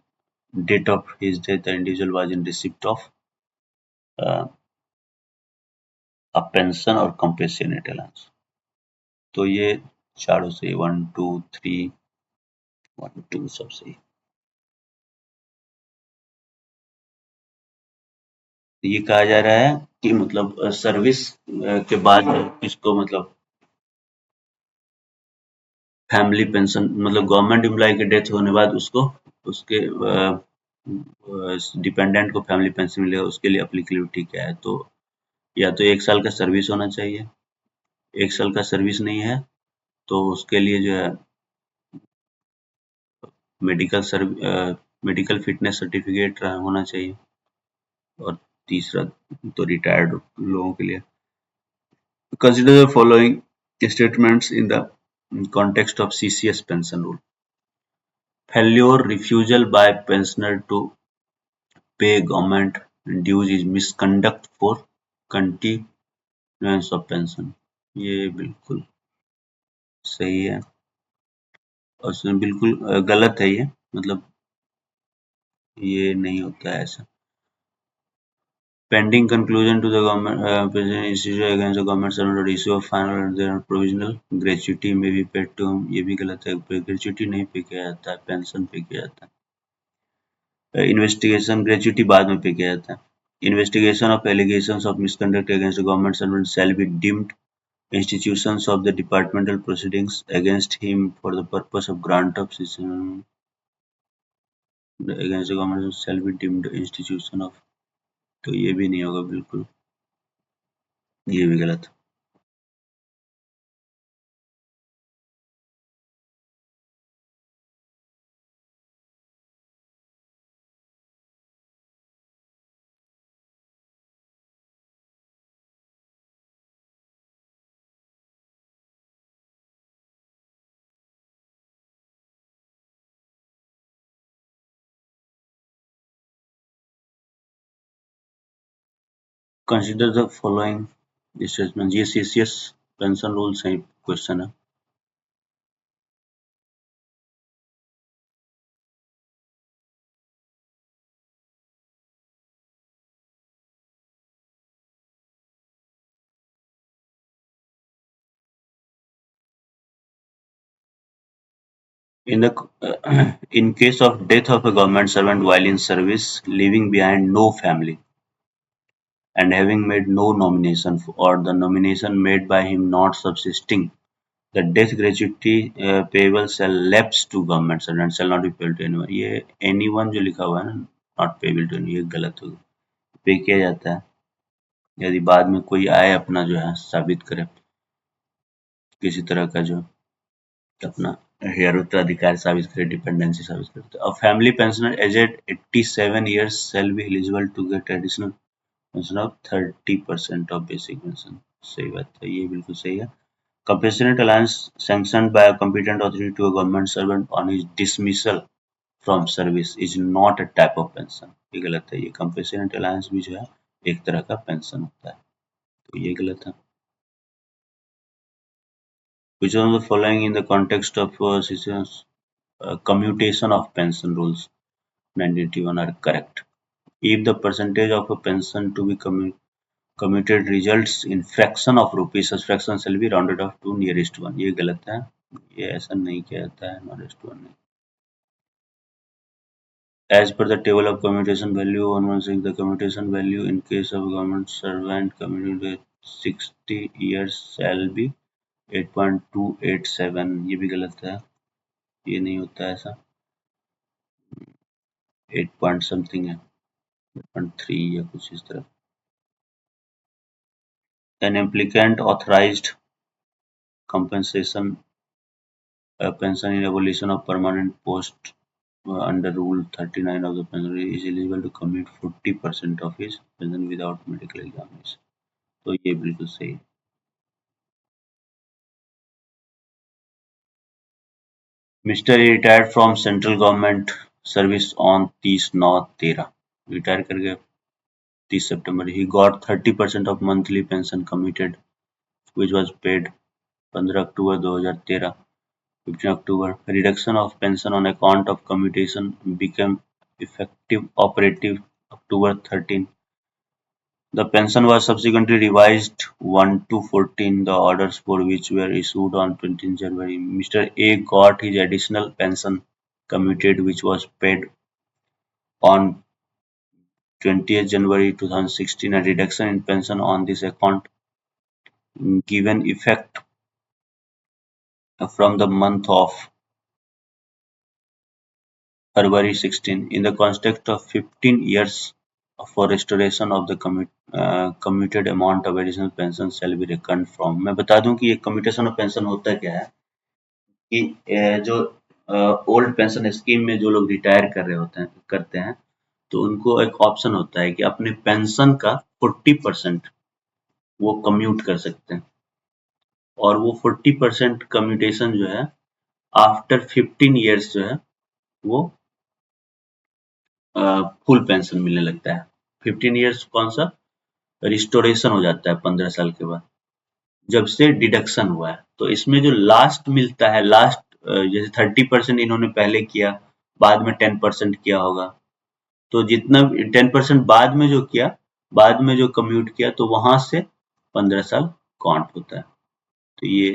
Speaker 1: date of his death the individual was in receipt of a pension or compensated allowance. तो ये चारों से 1 2 3 1 2 सब सही। ये कहा जा रहा है कि मतलब सर्विस के बाद किसको मतलब फैमिली पेंशन मतलब गवर्नमेंट एम्प्लॉय के डेथ होने बाद उसको उसके डिपेंडेंट को फैमिली पेंशन मिलेगा, उसके लिए एप्लीकेबिलिटी क्या है? तो या तो 1 साल का सर्विस होना चाहिए, 1 साल का सर्विस नहीं है तो उसके लिए जो है मेडिकल मेडिकल फिटनेस सर्टिफिकेट होना चाहिए, और तीसरा तो रिटायर्ड लोगों के लिए consider the following statements in the context of CCS pension rule. Failure refusal by pensioner to pay government dues is misconduct for continuance of pension. ये बिल्कुल सही है और इसमें बिल्कुल गलत है ये, मतलब ये नहीं होता है ऐसा। Pending conclusion to the government pension issue against the government servant or issue of final and their provisional gratuity may be paid to whom, ये भी गलत है, ग्रेचुटी नहीं पे किया जाता है, पेंशन पे किया जाता है। इन्वेस्टिगेशन ग्रेचुटी बाद में पे किया जाता है। Investigation of allegations of misconduct against the government servant shall be deemed institutions of the departmental proceedings against him for the purpose of grant of against the government shall be deemed institution of, तो ये भी नहीं होगा बिल्कुल, ये भी गलत। Consider the following statements. ये CCS पेंशन रूल्स है क्वेश्चन है। In the in case of death of a government servant while in service, leaving behind no family and having made no nomination or the nomination made by him not subsisting, the death gratuity payable shall lapse to government servant shall not be paid to anyone. ये anyone जो लिखा हुआ है ना, not payable to anyone, ये गलत होगा। पे किया जाता है यदि बाद में कोई आए अपना जो है साबित करे, किसी तरह का जो अपना हेयर उत्तराधिकार साबित करे, डिपेंडेंसी साबित करे। तो a family pensioner aged 87 years shall be eligible to get additional pension of 30% of basic pension. सही बात है, ये बिल्कुल सही है। Compassionate alliance sanctioned by a competent authority to a government servant on his dismissal from service is not a type of pension. ये गलत है, ये compassionate alliance भी जो है एक तरह का पेंशन होता है, तो ये गलत है। Which one of the following in the context of commutation of pension rules 1981 are correct? If the percentage of a pension to be commuted results in fraction of rupees, such fraction shall be rounded off to nearest one. ये गलत है, ये ऐसा नहीं किया जाता है, nearest one नहीं। As per the table of commutation value 116, the commutation value in case of government servant commuted with 60 years shall be 8.287, ये भी गलत है, ये नहीं होता है ऐसा, 8 पॉइंट समथिंग है, 8.3 या कुछ इस तरह। An applicant authorized compensation pension in abolition of permanent post under Rule 39 of the pension is eligible to commute 40% of his pension without medical examination. तो ये बिल्कुल सही है। Mister A retired from central government service on 30/9/13, retire कर गए 30 सितंबर। He got 30% of monthly pension commuted which was paid 15 October 2013, 15 October. Reduction of pension on account of commutation became effective operative October 13. The pension was subsequently revised 1 to 14, the orders for which were issued on 20 January. Mr. A got his additional pension commuted which was paid on 20th January 2016, a reduction in pension on this account given effect from the month of February 16 in the context of 15 years for restoration of the commuted amount of additional pension shall be reckoned from। मैं बता दूं कि ये commutation of pension होता क्या है कि जो ओल्ड पेंशन स्कीम में जो लोग रिटायर कर रहे होते हैं करते हैं तो उनको एक ऑप्शन होता है कि अपने पेंशन का 40% वो कम्यूट कर सकते हैं और वो 40% कम्यूटेशन जो है आफ्टर 15 इयर्स जो है वो फुल पेंशन मिलने लगता है। 15 इयर्स कौन सा रिस्टोरेशन हो जाता है 15 साल के बाद जब से डिडक्शन हुआ है। तो इसमें जो लास्ट मिलता है लास्ट जैसे 30% इन्होंने पहले किया बाद में 10% किया होगा तो जितना 10% बाद में जो किया बाद में जो कम्यूट किया तो वहां से 15 साल काउंट होता है। तो ये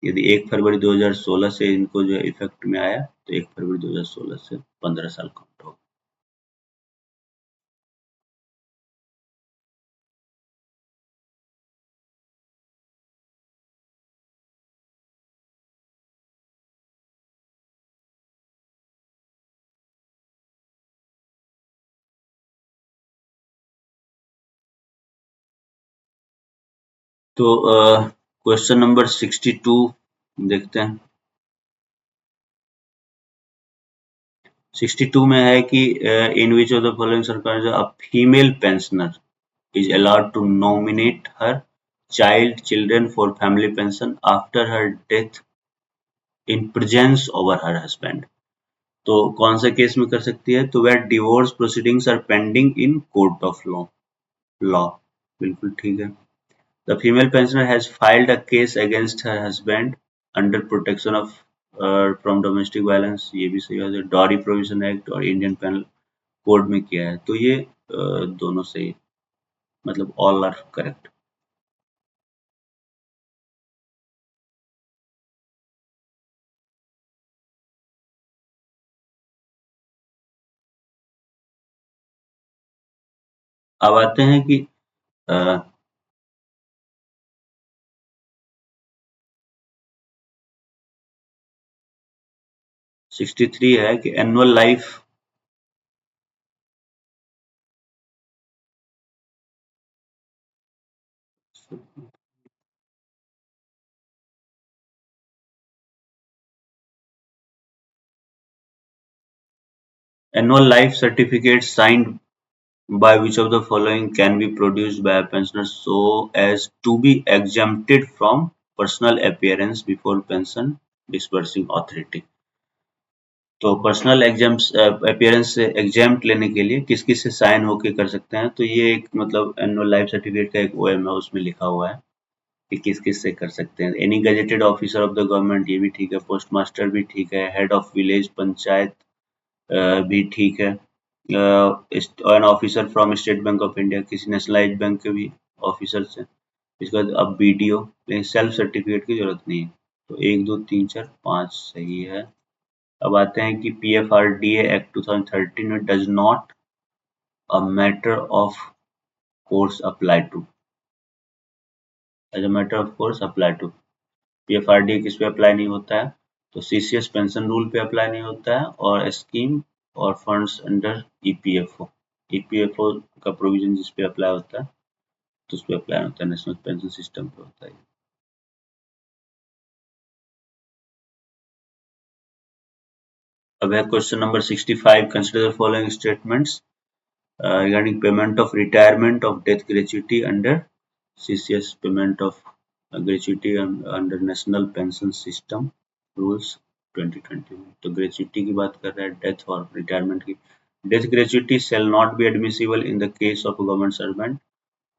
Speaker 1: यदि 1 फरवरी 2016 से इनको जो इफेक्ट में आया तो 1 फरवरी 2016 से 15 साल काउंट होगा। तो क्वेश्चन नंबर 62 देखते हैं। 62 में है कि इन विच ऑफ द फॉलोइंग सरकार जो a female pensioner is allowed to nominate her children for family pension after her death in presence over her husband। तो कौन से केस में कर सकती है तो where divorce proceedings are pending in court of law। बिल्कुल ठीक है। The female pensioner has filed a case against her husband under protection of from domestic violence। ये भी सही है। डॉरी प्रोविजन एक्ट और इंडियन पेनल कोड में किया है तो ये दोनों सही मतलब ऑल आर करेक्ट। अब आते हैं कि 63 है कि annual life certificate signed by which of the following can be produced by a pensioner so as to be exempted from personal appearance before pension disbursing authority। तो पर्सनल अपीयरेंस से exempt लेने के लिए किस किस से साइन होके कर सकते हैं तो ये एक मतलब एनुअल लाइफ सर्टिफिकेट का एक ओएम है उसमें लिखा हुआ है कि किस किस से कर सकते हैं। Any gazetted officer of the government ये भी ठीक है, पोस्ट मास्टर भी ठीक है, हेड ऑफ विलेज पंचायत भी ठीक है, an officer from state bank of India किसी नेशनलाइज्ड बैंक के भी ऑफिसर से। इसके बाद अब बीडीओ लेकिन सेल्फ सर्टिफिकेट की जरूरत नहीं है। तो 1 2 3 4 5 सही है। अब आते हैं कि पीएफआरडीए एक्ट 2013 में does not a matter of course apply to as a matter of course apply to. PFRDA किस पे अप्लाई नहीं होता है तो सीसीएस पेंशन रूल पे अप्लाई नहीं होता है और स्कीम और फंड्स अंडर ईपीएफओ ईपीएफओ का प्रोविजन जिस पे अप्लाई होता है तो उस पे अप्लाई होता है, नेशनल पेंशन सिस्टम पे होता है। अब है question number 65 consider the following statements regarding payment of retirement of death gratuity under CCS payment of gratuity under National Pension System Rules 2020 में। तो ग्रेचुटी की बात कर रहा है डेथ और रिटायरमेंट की। Death gratuity shall not be admissible in the case of a government servant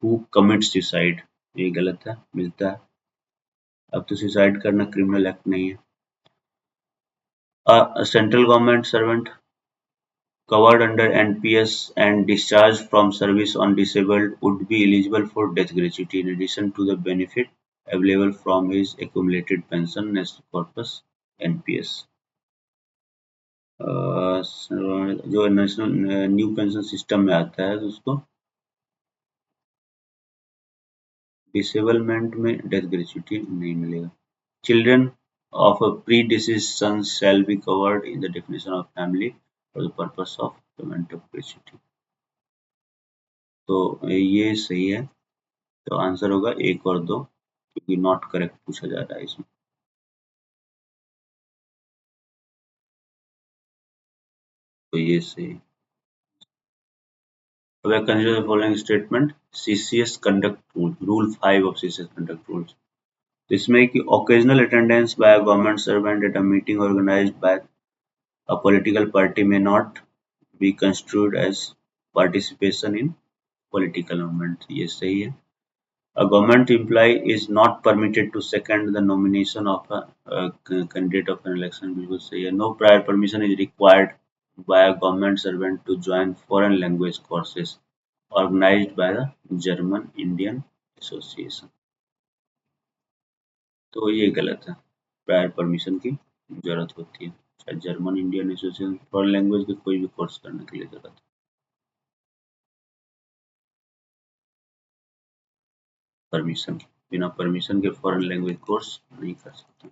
Speaker 1: who commits suicide। ये गलत है, मिलता है। अब तो सुसाइड करना क्रिमिनल एक्ट नहीं है। A central government servant covered under NPS and discharged from service on disabled would be eligible for death gratuity in addition to the benefit available from his accumulated pension national corpus NPS। जो national new pension system में आता है तो उसको disablement में death gratuity नहीं मिलेगा। Children of a predeceased son shall be covered in the definition of family for the purpose of payment of gratuity। तो ये सही है, तो आंसर होगा एक और दो, क्योंकि नॉट करेक्ट पूछा जा रहा है इसमें। तो ये सही है। अब consider the following statement, CCS conduct rule, rule 5 of CCS conduct rules। तो इसमें कि occasional attendance by a government servant at a meeting organized by a political party may not be construed as participation in political movement। ये सही है। A government employee is not permitted to second the nomination of a candidate of an election। बिल्कुल सही है। No prior permission is required by a government servant to join foreign language courses organized by the German Indian Association। तो ये गलत है, prior permission की जरूरत होती है, शायद German Indian association foreign language के कोई भी कोर्स करने के लिए जरूरत है। परमिशन, बिना परमिशन के फॉरेन लैंग्वेज कोर्स नहीं कर सकते।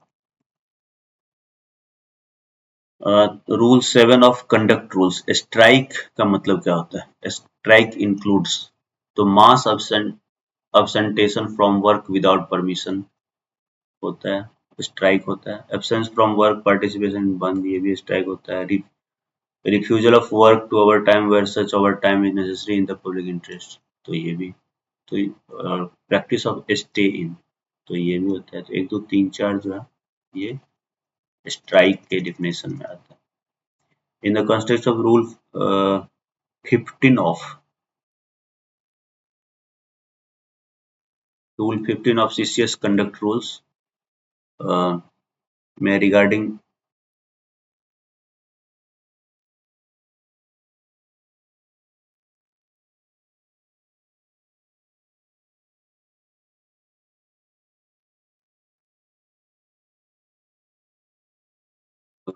Speaker 1: Rule 7 of conduct rules, strike का मतलब क्या होता है? स्ट्राइक इंक्लूड्स, तो मास absentation from work without permission होता है, स्ट्राइक होता है। एब्सेंस फ्रॉम वर्क पार्टिसिपेशन बंद, ये भी स्ट्राइक होता है। Refusal of work to overtime where such overtime is necessary in the public interest, तो ये भी। तो प्रैक्टिस ऑफ स्टे इन, तो ये भी होता है। तो 1 2 3 4 जो है ये स्ट्राइक के डिफिनेशन में आता है। In the context of Rule 15 of CCS conduct rules में regarding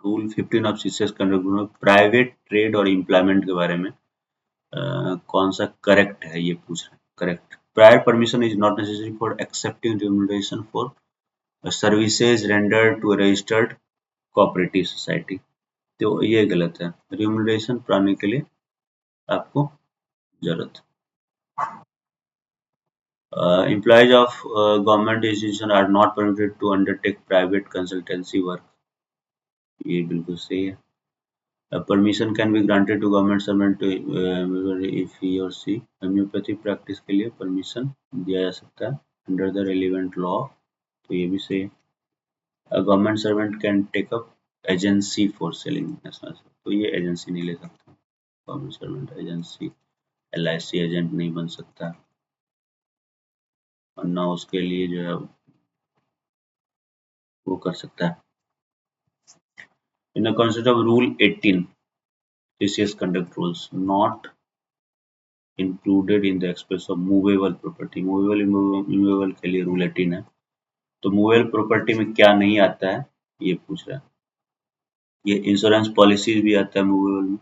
Speaker 1: Rule 15 of CCS conduct rule में प्राइवेट ट्रेड और एम्प्लॉयमेंट के बारे में कौन सा करेक्ट है, ये पूछ रहे हैं। Correct, prior permission is not necessary for accepting remuneration for services rendered to registered cooperative society, तो ये गलत है। रिम्यूनरेशन पाने के लिए आपको जरूरत। Employees of government institution are not permitted to undertake private consultancy work, ये बिल्कुल सही है। Permission can be granted to government servant if he or she, homeopathy practice के लिए परमिशन दिया जा सकता है अंडर द रेलिवेंट लॉ, तो ये भी सही है। Government servant can take up agency for selling national, तो ये एजेंसी नहीं ले सकता। Government servant agency LIC agent नहीं बन सकता, और ना उसके लिए जो है वो कर सकता है। In the concept of Rule 18, CCS conduct rules not included in the express of movable property, movable immovable के लिए Rule 18 है। तो मूवेबल प्रॉपर्टी में क्या नहीं आता है ये पूछ रहा है। ये इंश्योरेंस पॉलिसी भी आता है मूवेबल में,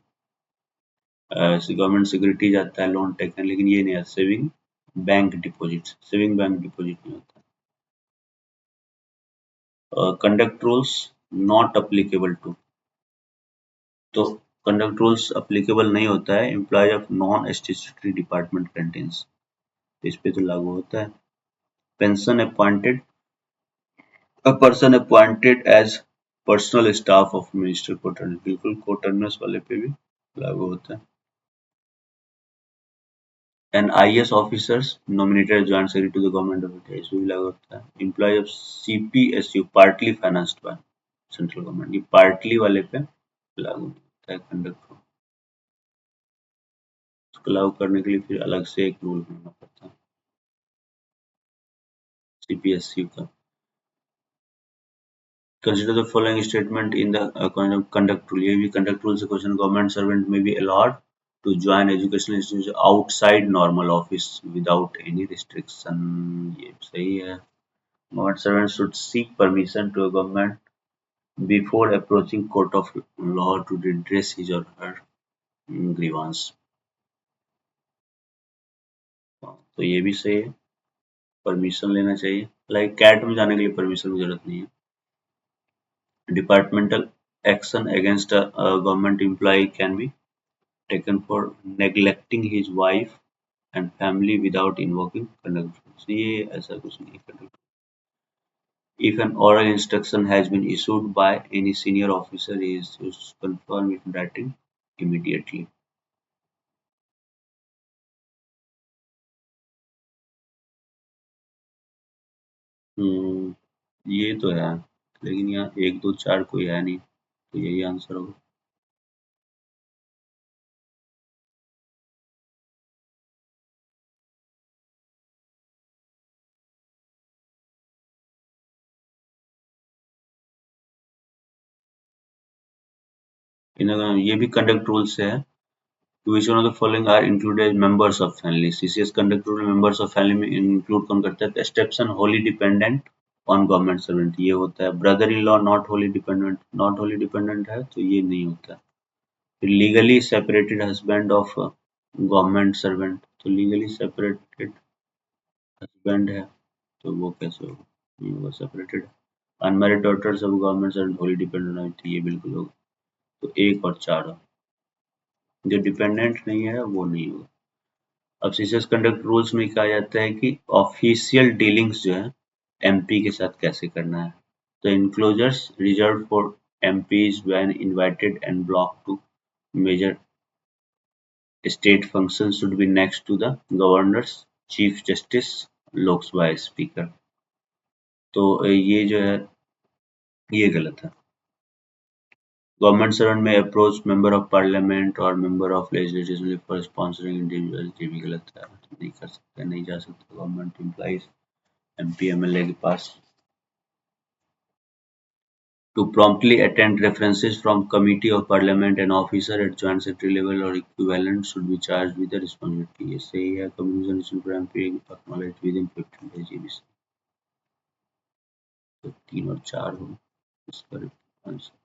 Speaker 1: गवर्नमेंट सिक्योरिटीज आता है, लोन टेकन, लेकिन ये नहीं आता। Saving bank deposit, saving bank deposit नहीं होता। Conduct rules not applicable to, तो कंडक्ट रूल्स अप्लीकेबल नहीं होता है employ of non statutory department canteens, इस पे तो लागू होता है। Pension appointed, a person appointed as personal staff of minister कोटर्नस, बिल्कुल कोटर्नस वाले पे भी लागू होता है। An IAS officers nominated joint secretary to the government of India, इसमें भी लागू होता है। Employ of CPSU partly financed by central government, ये पार्टली वाले पे लागू होता है कंडक्ट रूल, उसको लागू करने के लिए फिर अलग से एक रूल बनाना पड़ता है CPSU का। Consider the following statement in the conduct rule, ये भी conduct rule से क्वेश्चन, गवर्नमेंट सर्वेंट में B allowed to join educational institution outside normal office without any restriction, ये सही है। Government servants should seek permission to a government before approaching court of law to redress his or her grievance. तो ये भी सही है, permission लेना चाहिए। लाइक कैट में जाने के लिए परमिशन की जरूरत नहीं है। Departmental action against a government employee can be taken for neglecting his wife and family without invoking conduct rules. ये ऐसा कुछ नहीं है। If an oral instruction has been issued by any senior officer, he is to confirm it in writing immediately. हम्म, ये तो है, लेकिन यहाँ एक दो चार कोई है नहीं, तो यही आंसर होगा। ये भी कंडक्ट रूल से है। Which one of the following are included as members of family? CCS conduct rule members of family में include कौन करता है? Stepson wholly dependent on government servant, ये होता है। Brother in law not wholly dependent, not wholly dependent है तो ये नहीं होता है। फिर legally separated husband of government servant, तो लीगली सेपरेटेड हस्बैंड है तो वो कैसे होगा? नहीं होगा, separated. Unmarried daughters of government servant wholly dependent है तो ये बिल्कुल होगा। तो एक और चार, जो डिपेंडेंट नहीं है वो नहीं होगा। अब सीसीएस कंडक्ट रूल्स में कहा जाता है कि ऑफिशियल डीलिंग्स जो है एमपी के साथ कैसे करना है। तो enclosures reserve for MPs when invited and block to major state function should be next to the governors chief justice Lok Sabha speaker. तो ये जो है ये गलत है। गवर्नमेंट सर्वेंट में approach member of parliament or member of legislative for sponsoring individual, ये भी गलत है, नहीं कर सकते, नहीं जा सकते गवर्नमेंट एम्प्लॉइज एमपी एमएलए के पास। To promptly attend references from Committee of Parliament, an officer at Joint Secretary level or equivalent should be charged with the responsibility. ये सही है। Communication issue for MP acknowledged within 15 days, ये भी सही। तो 3 और 4 हो इसका आंसर।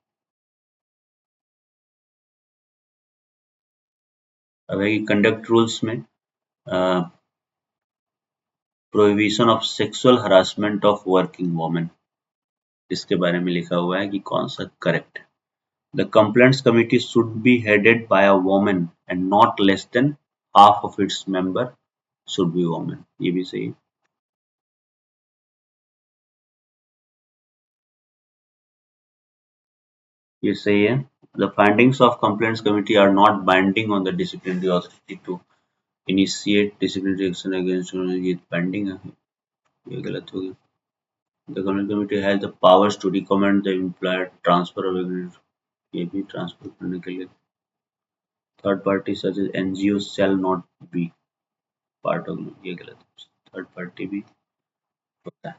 Speaker 1: अब है कंडक्ट रूल्स में prohibition of sexual harassment of working women, इसके बारे में लिखा हुआ है कि कौन सा करेक्ट है। The complaints committee should be headed by a woman and not less than half of its member should be women, ये भी सही है। ये सही है। The findings of complaints committee are not binding on the disciplinary authority to initiate disciplinary action against women, ये pending है, ये गलत हो गया। The complaint committee has the powers to recommend the employer transfer of agreement, ये भी transfer करने के लिए। Third party such as NGOs shall not be part of, ये गलत है। थर्ड पार्टी भी होता है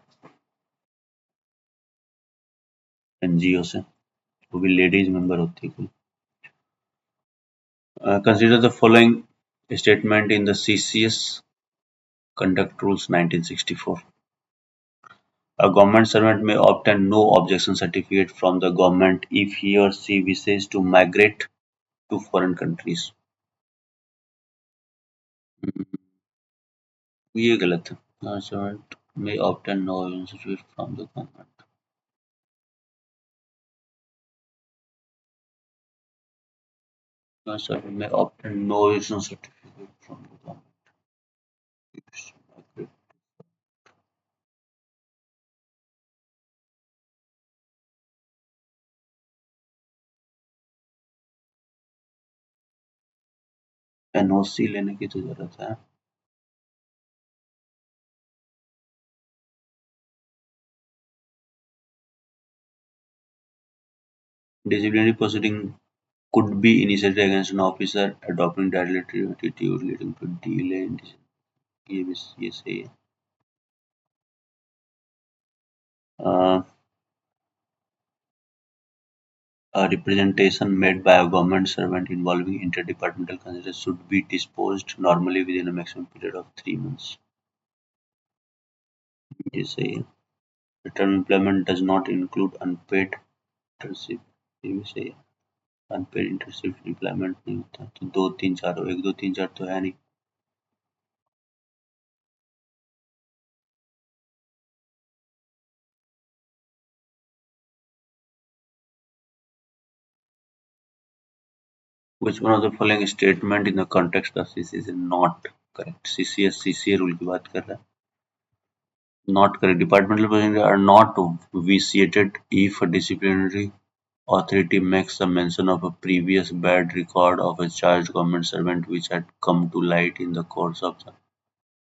Speaker 1: एनजीओ से, वो भी लेडीज मेंबर होती है। Consider the following statement in the CCS Conduct Rules 1964. A government servant may obtain no objection certificate from the government if he or she wishes to migrate to foreign countries. ये गलत है। A servant may obtain no objection certificate from the government. A servant may obtain no objection certificate from the government. NOC लेने की तो जरूरत है। Disciplinary proceeding could be initiated against an officer adopting directly attitude leading to delay in decision. ये सही है। A representation made by a government servant involving interdepartmental consideration should be disposed normally within a maximum period of 3 months. ये सही है। Return employment does not include unpaid internship, ये भी सही है। अनपेड इंटर्नशिप इम्प्लॉयमेंट नहीं होता, तो 2 3 4 1 2 3 4 तो है नहीं। Which one of the following statement in the context of CCA is not correct? CCA rule की बात कर रहा है। Not correct. Departmental positions are not vitiated if a disciplinary authority makes a mention of a previous bad record of a charged government servant which had come to light in the course of the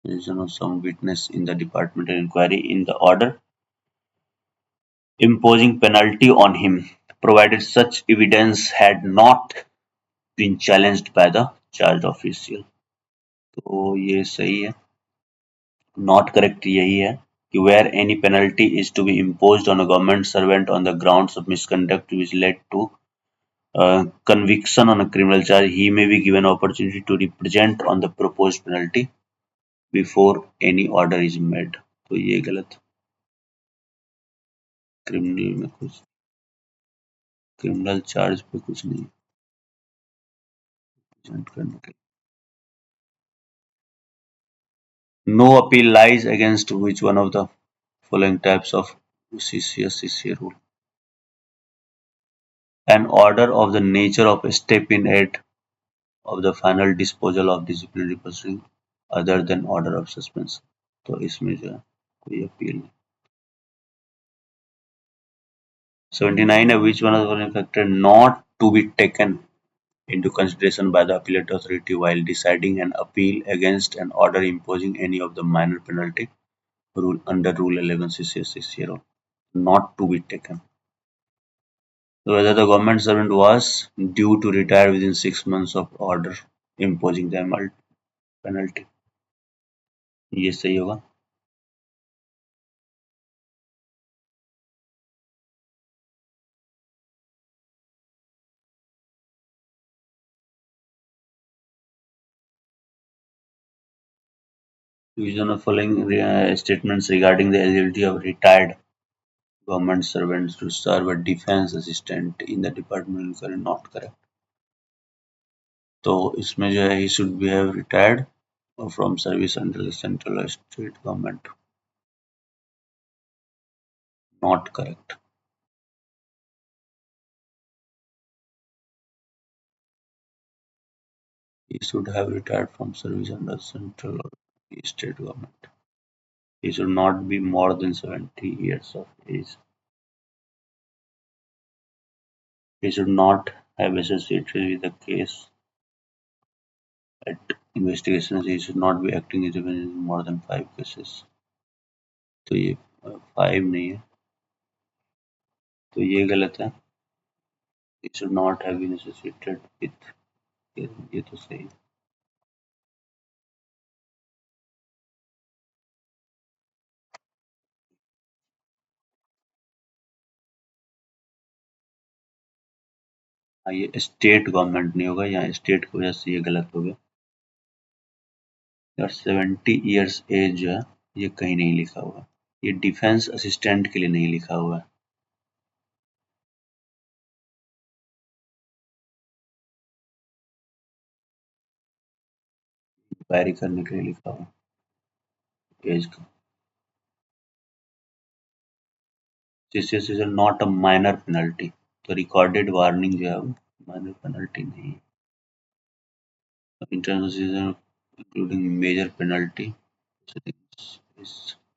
Speaker 1: decision of some witness in the departmental inquiry in the order imposing penalty on him, provided such evidence had not been challenged by the charged official. तो ये सही है। Not correct यही है कि where any penalty is to be imposed on a government servant on the grounds of misconduct which led to conviction on a criminal charge, he may be given opportunity to represent on the proposed penalty before any order is made. तो ये गलत। Criminal में कुछ, criminal charge पे कुछ नहीं present करने के। No appeal lies against which one of the following types of CCA rule? An order of the nature of a step in aid of the final disposal of disciplinary proceeding other than order of suspension. तो इसमें जो है कोई appeal नहीं। 79 है which one of the following factor not to be taken into consideration by the appellate authority while deciding an appeal against an order imposing any of the minor penalty rule under Rule 11 CCA not to be taken. So whether the government servant was due to retire within 6 months of order imposing the penalty, ये सही होगा। Which one of the following statements regarding the eligibility of retired government servants to serve a defense assistant in the department are not correct? तो इसमें जो है he should be have retired from service under the central or state government. Not correct. He should have retired from service under central or state government. He should not be more than 70 years of age. He should not have associated with the case at investigations. He should not be acting independently in more than 5 cases. तो ये 5 नहीं है, तो ये गलत है। He should not have been associated with, ये तो सही है। हाँ, ये स्टेट गवर्नमेंट नहीं होगा, यहाँ स्टेट की वजह से ये गलत हो गया। यार 70 ईयर्स एज जो है ये कहीं नहीं लिखा हुआ है, ये डिफेंस असिस्टेंट के लिए नहीं लिखा हुआ है। इंक्वायरी करने के लिए लिखा हुआ है एज का। This is not a minor penalty, तो रिकॉर्डेड वार्निंग जो है वो माइनर पेनल्टी नहीं है। इंटरनल इंक्लूडिंग मेजर पेनल्टी, इस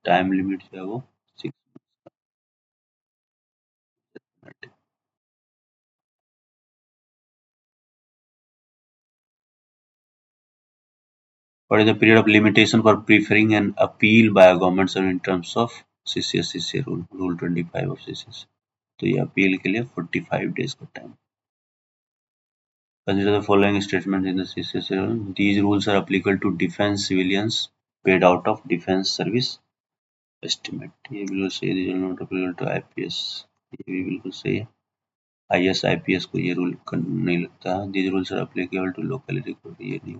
Speaker 1: टाइम लिमिट जो है वो 6 penalty. What is the period of limitation for preferring an appeal by a government servant in terms of CCA rule, Rule 25 of CCS? तो ये appeal के लिए 45 days का time. Consider the following statement in the CCS rule. These rules are applicable to defense civilians paid out of defense service estimate. ये बिल्कुल सही है। These are not applicable to IPS. ये भी बिल्कुल सही है। IS IPS को ये रूल नहीं लगता। These rules are applicable to locality court. ये नहीं।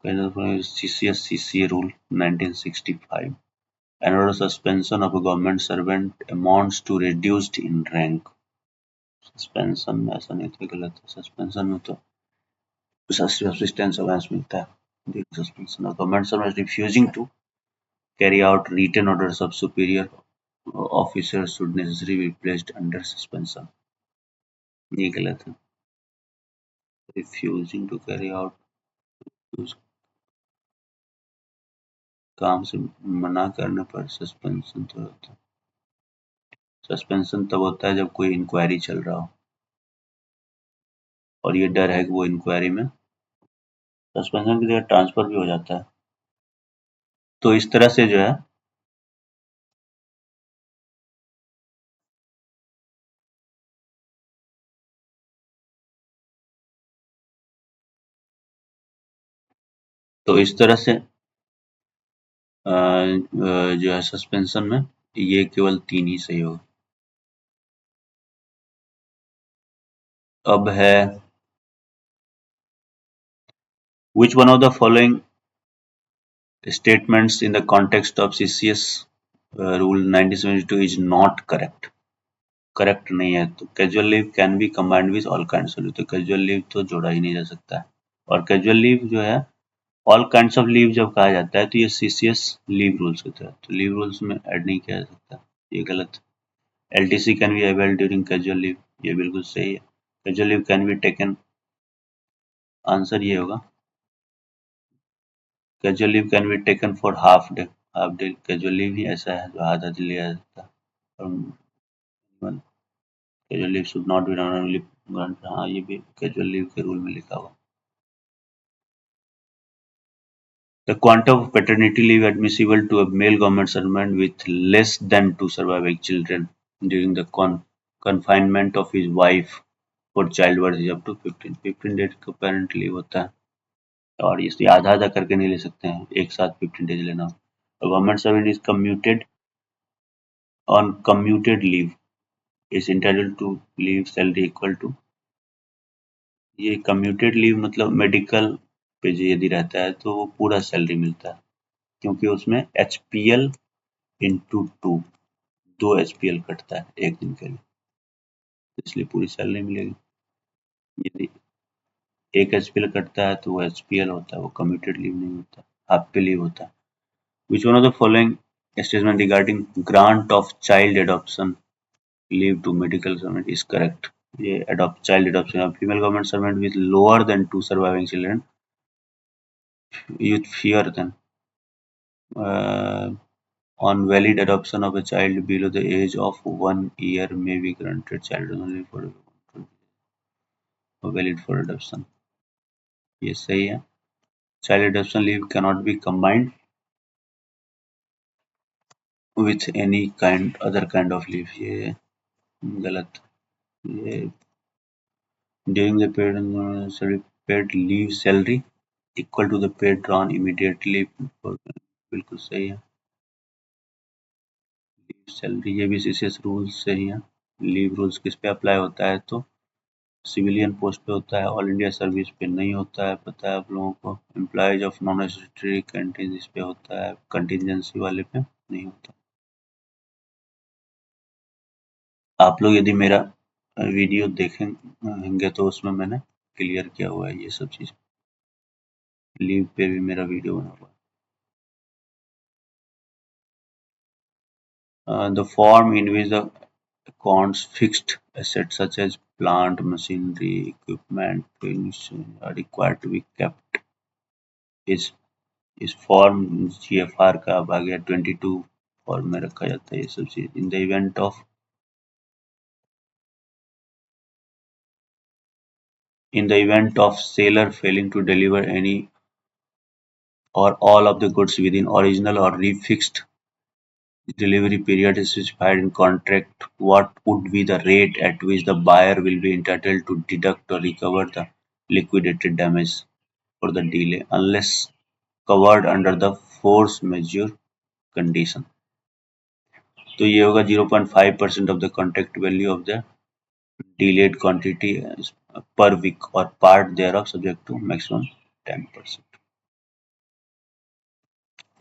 Speaker 1: Consider the following CCS CCA rule 1965. An order suspension of a government servant amounts to reduced in rank. Suspension में ऐसा नहीं था, गलत है। सस्पेंशन में तो subsistence allowance मिलता है। During suspension, a government servant refusing to carry out written orders of superior officers should necessarily be placed under suspension. ये गलत है। Refusing to carry out, उस काम से मना करने पर सस्पेंशन तो होता है। सस्पेंशन तब होता है जब कोई इंक्वायरी चल रहा हो और ये डर है कि वो इंक्वायरी में सस्पेंशन की जगह ट्रांसफर भी हो जाता है। तो इस तरह से जो है तो इस तरह से जो है सस्पेंशन में ये केवल 3 ही सही होगा। अब है which one of the following statements in the context of CCS rule 1972 is not correct? Correct नहीं है। तो casual leave can B combined with all kinds of leave, तो कैजुअल लीव तो जोड़ा ही नहीं जा सकता है। और कैजुअल लीव जो है ऑल काइंड्स ऑफ लीव जब कहा जाता है तो ये सीसीएस लीव रूल्स के तहत, तो लीव रूल्स में ऐड नहीं किया जा सकता, ये गलत। LTC can be availed during casual leave, ये बिल्कुल सही है। Casual leave can be taken, answer ये होगा casual leave can be taken for half day. Half day casual leave ही ऐसा है जो आधा दिन लिया जा सकता है। Casual leave should not be normally, हाँ ये भी कैजुअल लीव के रूल में लिखा हुआ। The quantum of paternity leave admissible to a male government servant with less than 2 surviving children during the confinement of his wife for childbirth is up to 15। 15 days का parent leave होता है और इसलिए आधा आधा करके नहीं ले सकते हैं, एक साथ 15 डेज लेना। Government servant is commuted on commuted leave is entitled to leave salary equal to, ये कम्यूटेड लीव मतलब मेडिकल पे यदि रहता है तो वो पूरा सैलरी मिलता है, क्योंकि उसमें एचपीएल इंटू 2 2 एचपीएल कटता है एक दिन के लिए, इसलिए पूरी सैलरी मिलेगी। यदि एक एचपीएल कटता है तो वो एचपीएल होता है, वो कम्यूटेड लीव नहीं होता, हाफ पे लीव होता है। Which one of the following statement regarding grant of child adoption leave to medical servant is correct? ये adopt child adoption female government servant with lower than 2 surviving children youth fear than on valid adoption of a child below the age of 1 year may be granted child only for valid for adoption, ये सही है। Child adoption leave cannot be combined with any kind other kind of leave, ये गलत। ये during the paid sorry paid leave salary equal to the paid drawn immediately बिल्कुल सही है। Leave salary ये भी सीसीएस रूल्स से ही है। लीव रूल्स किस पे अप्लाई होता है तो सिविलियन पोस्ट पे होता है, ऑल इंडिया सर्विस पे नहीं होता है, पता है आप लोगों को। Employees of non statutory canteen इस पे होता है, कंटिजेंसी वाले पे नहीं होता। आप लोग यदि मेरा वीडियो देखेंगे तो उसमें मैंने क्लियर किया हुआ है ये सब चीज, लीव पे भी मेरा वीडियो बना हुआ है। The form in which the accounts fixed assets such as plant, machinery, equipment, things are required to be kept इस फॉर्म जीएफआर का भाग 22 फॉर्म में रखा जाता है ये सब चीज। In the event of seller failing to deliver any or all of the goods within original or refixed delivery period is specified in contract, what would be the rate at which the buyer will be entitled to deduct or recover the liquidated damage for the delay unless covered under the force majeure condition? तो ये होगा 0.5% of the contract value of the delayed quantity per week or part thereof subject to maximum 10%.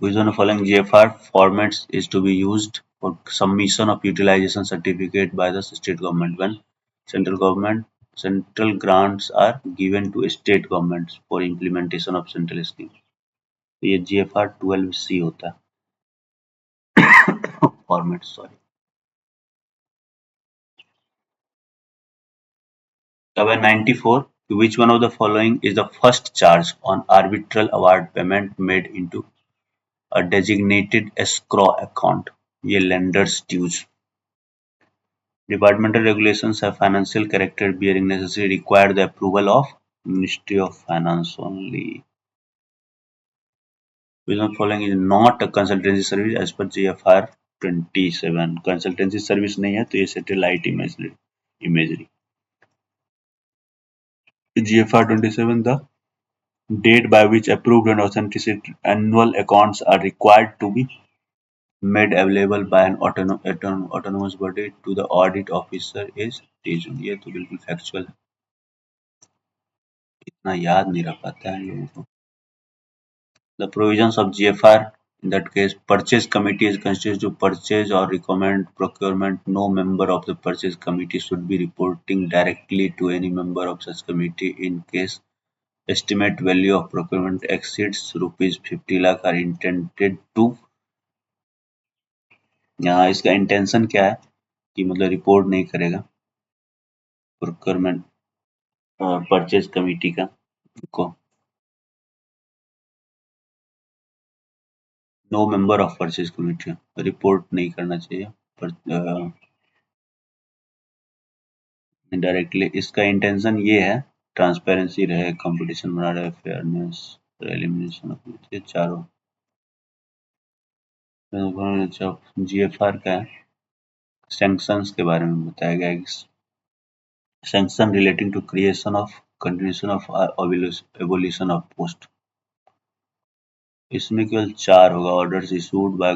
Speaker 1: Which one of the following GFR formats is to be used for submission of utilization certificate by the state government when central government central grants are given to state governments for implementation of central scheme? तो ये GFR 12C होता है format sorry. अब है 94. Which one of the following is the first charge on arbitral award payment made into a designated escrow account? ये lenders dues. Departmental regulations have financial character bearing necessarily require the approval of Ministry of Finance only. Which one following is not a consultancy service as per GFR 27? Consultancy service नहीं है तो ये satellite imagery. GFR 27 the date by which approved and authenticated annual accounts are required to be made available by an autonomous body to the audit officer is June. ये तो बिल्कुल factual है, इतना याद नहीं रख पाता है लोगों को. The provisions of GFR, in that case, purchase committee is constituted to purchase or recommend procurement. No member of the purchase committee should be reporting directly to any member of such committee in case estimate value of procurement exceeds rupees 50 lakh are intended to. यहाँ इसका intention क्या है कि मतलब report नहीं करेगा procurement और purchase committee का को. No member of purchase committee report नहीं करना चाहिए पर डायरेक्टली. इसका इंटेंशन ये है ट्रांसपेरेंसी रहे, कंपटीशन बना रहे, फेयरनेस, एलिमिनेशन ऑफ ये चारों. GFR का सैंक्शंस के बारे में बताया गया है. Sanction relating to creation of continuation of abolition of post. इसमें केवल 4 होगा. ऑर्डर्स इशूड बाय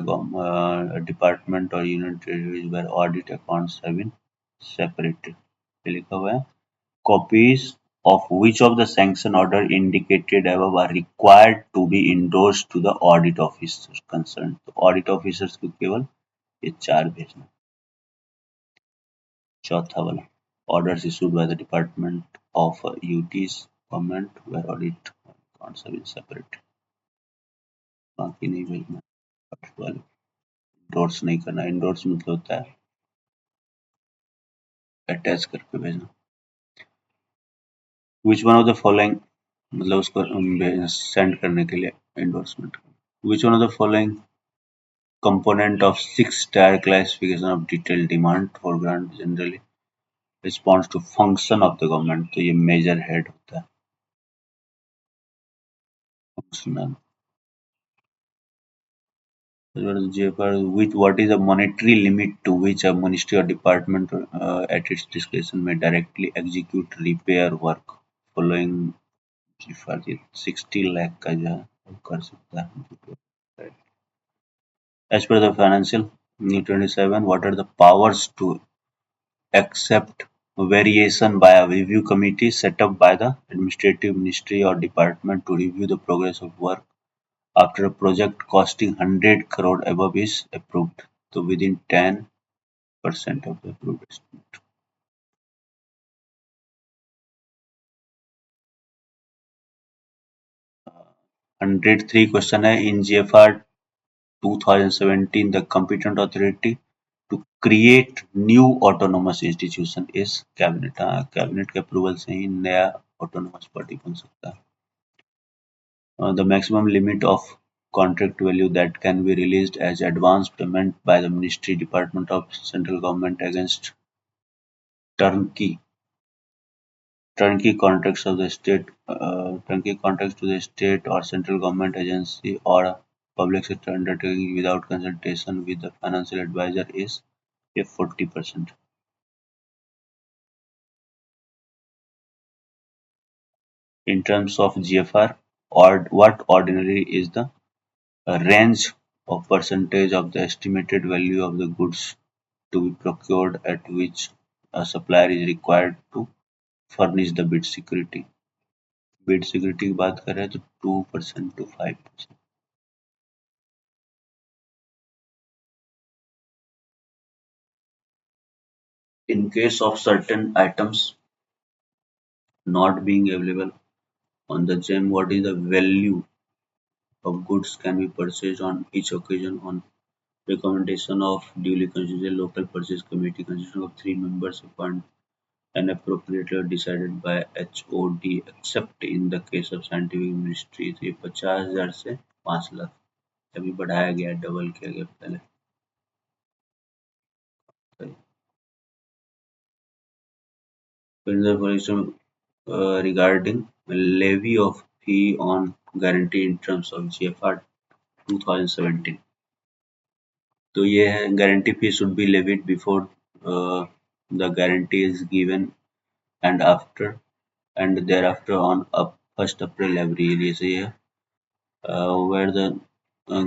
Speaker 1: डिपार्टमेंट और union territories where audit accounts have been separated. ये लिखा हुआ है. Copies of which of the sanction order indicated above are required to be endorsed to the audit officer concerned. तो audit officers को केवल ये 4 भेजना. चौथा वाला orders issued by the Department of UT's government where audit accounts have been separated. बाकी नहीं भेजना. वाले endorse नहीं करना. endorse मतलब होता है अटैच करके भेजना. Which one of the following मतलब उसको सेंड करने के लिए endorsement. Which one of the following component of 6-tier classification of detailed demand for grant generally responds to function of the government? तो ये मेजर हेड होता है. Functional. With what is a monetary limit to which a ministry or department at its discretion may directly execute repair work following GFR 60 lakh का जो है कर सकता है. As per the financial 27, what are the powers to accept variation by a review committee set up by the administrative ministry or department to review the progress of work after a project costing 100 crore above is approved? So within 10% of the approved estimate. Uh, 103 question है. In GFR 2017, the competent authority to create new autonomous institution is cabinet. Cabinet के approval से ही नया autonomous body बन सकता है. The maximum limit of contract value that can be released as advance payment by the ministry department of central government against turnkey contracts of the state turnkey contracts to the state or central government agency or a public sector undertaking without consultation with the financial advisor is 40%. In terms of GFR, what ordinary is the range of percentage of the estimated value of the goods to be procured at which a supplier is required to furnish the bid security. Bid security की बात करें तो 2% to 5%. In case of certain items not being available on the gem, what is the value of goods can be purchased on each occasion on recommendation of duly constituted local purchase committee consisting of 3 members appointed and appropriately decided by HOD except in the case of scientific ministry। तो ये 50,000 से 5 लाख अभी बढ़ाया गया, double किया गया पहले। Regarding levy of fee on guarantee in terms of GFR 2017। तो ये है guarantee fee should be levied before the guarantee is given and after and thereafter on up 1st April every year। ये सही है। Where the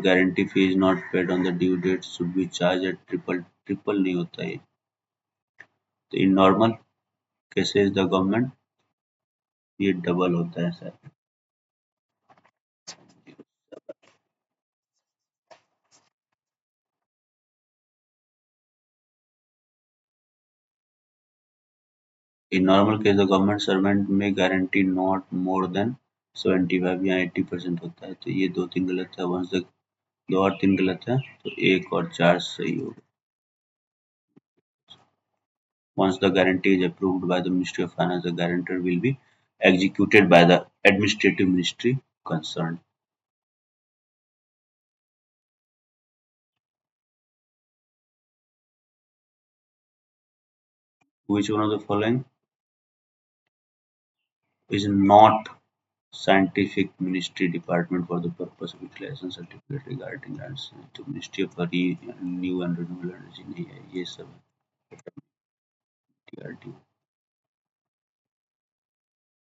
Speaker 1: guarantee fee is not paid on the due date should be charged at triple नहीं होता है। तो in normal cases the government ये double होता है sir. In normal case the government servant may guarantee not more than 75 या 80% होता है। तो ये 2-3 गलत है। वंस द 2 और 3 गलत है तो 1 और 4 सही होगा। Once the guarantee is approved by the Ministry of Finance, the guarantor will be executed by the administrative ministry concerned। Which one of the following is not scientific ministry department for the purpose of declaration certificate regarding grants to Ministry of New and Renewable Energy नहीं है, ये सब TRT।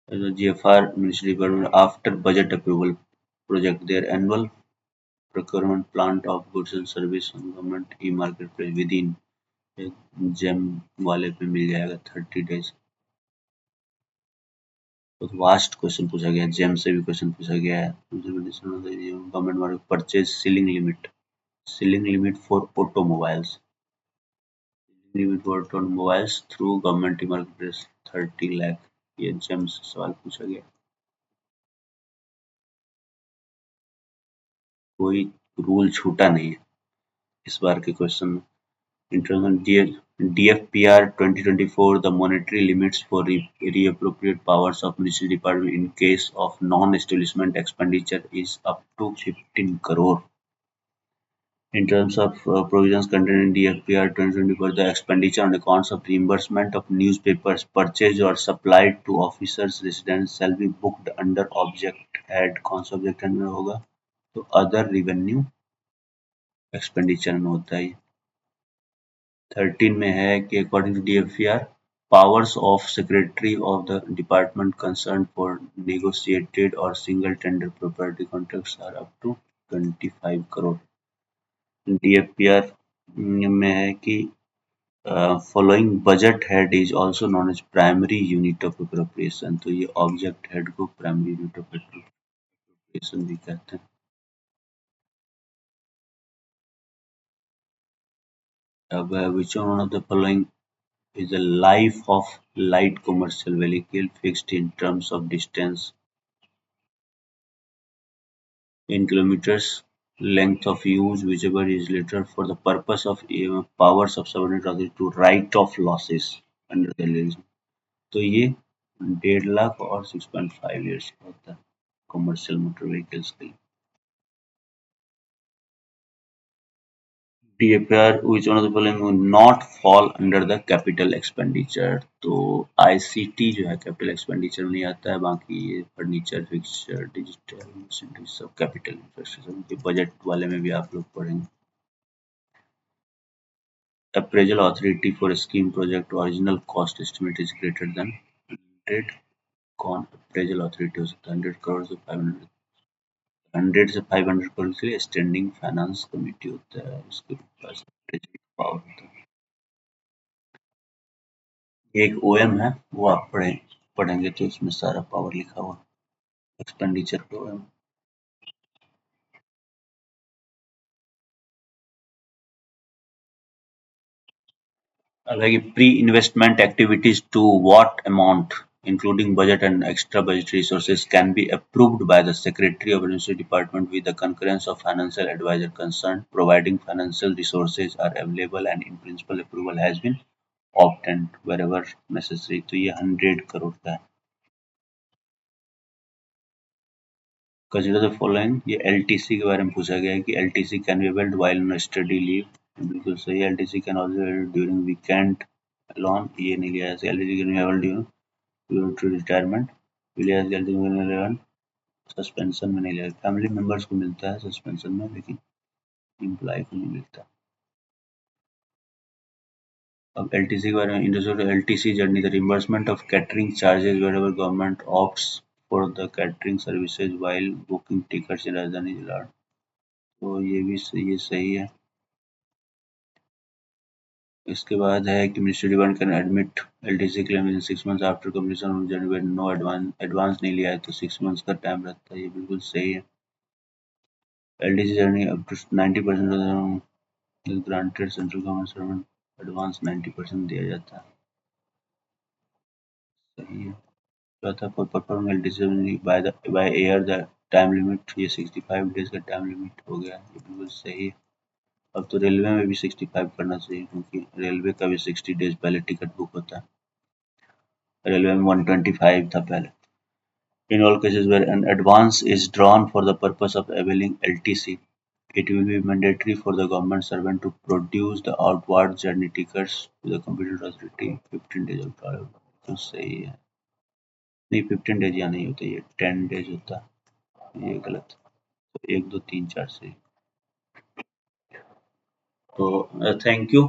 Speaker 1: The GFR Ministry Department after budget approval project their annual procurement plan of goods and service on government e-marketplace within GeM वाले पे मिल जाएगा 30 days. बहुत vast question पूछा गया है, जेम से भी क्वेश्चन पूछा गया है। Government purchase ceiling limit for automobiles through government market 30 lakh. ये जेम से सवाल पूछा गया। कोई रूल छूटा नहीं है इस बार के क्वेश्चन में। Internal DFPR 2024, the monetary limits for reappropriate powers of Ministry Department in case of non-establishment expenditure is up to 15 crore। In terms of provisions contained in DFPR 2024, the expenditure on accounts of reimbursement of newspapers purchased or supplied to officers' residence shall be booked under object head। कौन सा object head में होगा? तो other revenue expenditure में होता है। 13 में है कि according to DFPR powers of secretary of the department concerned for negotiated or single tender property contracts are up to 25 crore। DFPR में है कि following budget head is also known as primary unit of appropriation। तो ये object head को primary unit of appropriation भी कहते हैं। अब which one of the following is the life of light commercial vehicle fixed in terms of distance in kilometers, length of use, whichever is later for the purpose of powers of subordinate authority to write off losses under the legislation। तो ये 1.5 लाख और 6.5 years का होता है commercial motor vehicles के लिए। DFR which one of the following will not fall under the capital expenditure। तो ICT जो है कैपिटल एक्सपेंडिचर में नहीं आता है, बाकी ये फर्नीचर फिक्सचर डिजिटल मशीनरी सब कैपिटल इंफ्रास्ट्रक्चर के बजट वाले में भी आप लोग पढ़ेंगे। Appraisal authority for a scheme project original cost estimate is greater than 100। कौन appraisal authority हो सकता है? 100 करोड़ से 500, 100 से 500 करोड़ के लिए स्टैंडिंग फाइनेंस कमेटी होता है, उसके पास appraisal पावर होता है। एक OM है, वो आप पढ़ेंगे तो इसमें सारा पावर लिखा हुआ एक्सपेंडिचर पे OM। like pre-investment activities to what amount, including budget and extra budgetary resources, can be approved by the Secretary of Ministry Department with the concurrence of financial advisor concerned, providing financial resources are available and in principle approval has been obtained wherever necessary. तो ये 100 करोड़ का है. Consider the following. ये LTC के बारे में पूछा गया है कि LTC can be availed while on study leave. बिल्कुल सही. LTC can also be availed during weekend alone. ये नहीं लिया है. LTC can be availed during to retirement. लिया है. LTC can be availed suspension में नहीं लिया. फैमिली मेंबर्स को मिलता है सस्पेंशन में, लेकिन एम्प्लॉय को नहीं मिलता. अब LTC के बारे में. Industrial LTC journey the reimbursement of catering charges wherever government opts for the catering services while booking tickets in राजधानी जिला. तो ये भी ये सही है. इसके बाद है कि ministry department can admit LTC claim in 6 months after completion of journey with no advance नहीं लिया है तो 6 months का टाइम रहता है. ये बिल्कुल सही है. LTC journey up to 90% granted central government servant advance 90% दिया जाता है. सही है. चौथा for perform LTC by air the time limit. ये 65 डेज का टाइम लिमिट हो गया. ये बिल्कुल सही है. अब तो रेलवे में भी 65 करना चाहिए, क्योंकि रेलवे का भी 60 डेज पहले टिकट बुक होता है. रेलवे में 125 था पहले. In all cases where an advance is drawn for the purpose of availing LTC, it will be mandatory for the government servant to produce the outward journey tickets to the competent authority 15 days of travel. तो सही है. नहीं, 15 days यहाँ नहीं होता, ये 10 days होता है. ये गलत. तो 1 2 3 4 सही. तो थैंक यू.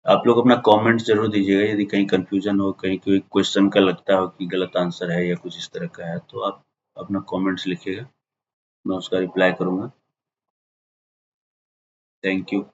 Speaker 1: आप लोग अपना कमेंट्स जरूर दीजिएगा. यदि कहीं कंफ्यूजन हो, कहीं कोई क्वेश्चन का लगता हो कि गलत आंसर है या कुछ इस तरह का है, तो आप अपना कमेंट्स लिखिएगा. मैं उसका रिप्लाई करूंगा. Thank you.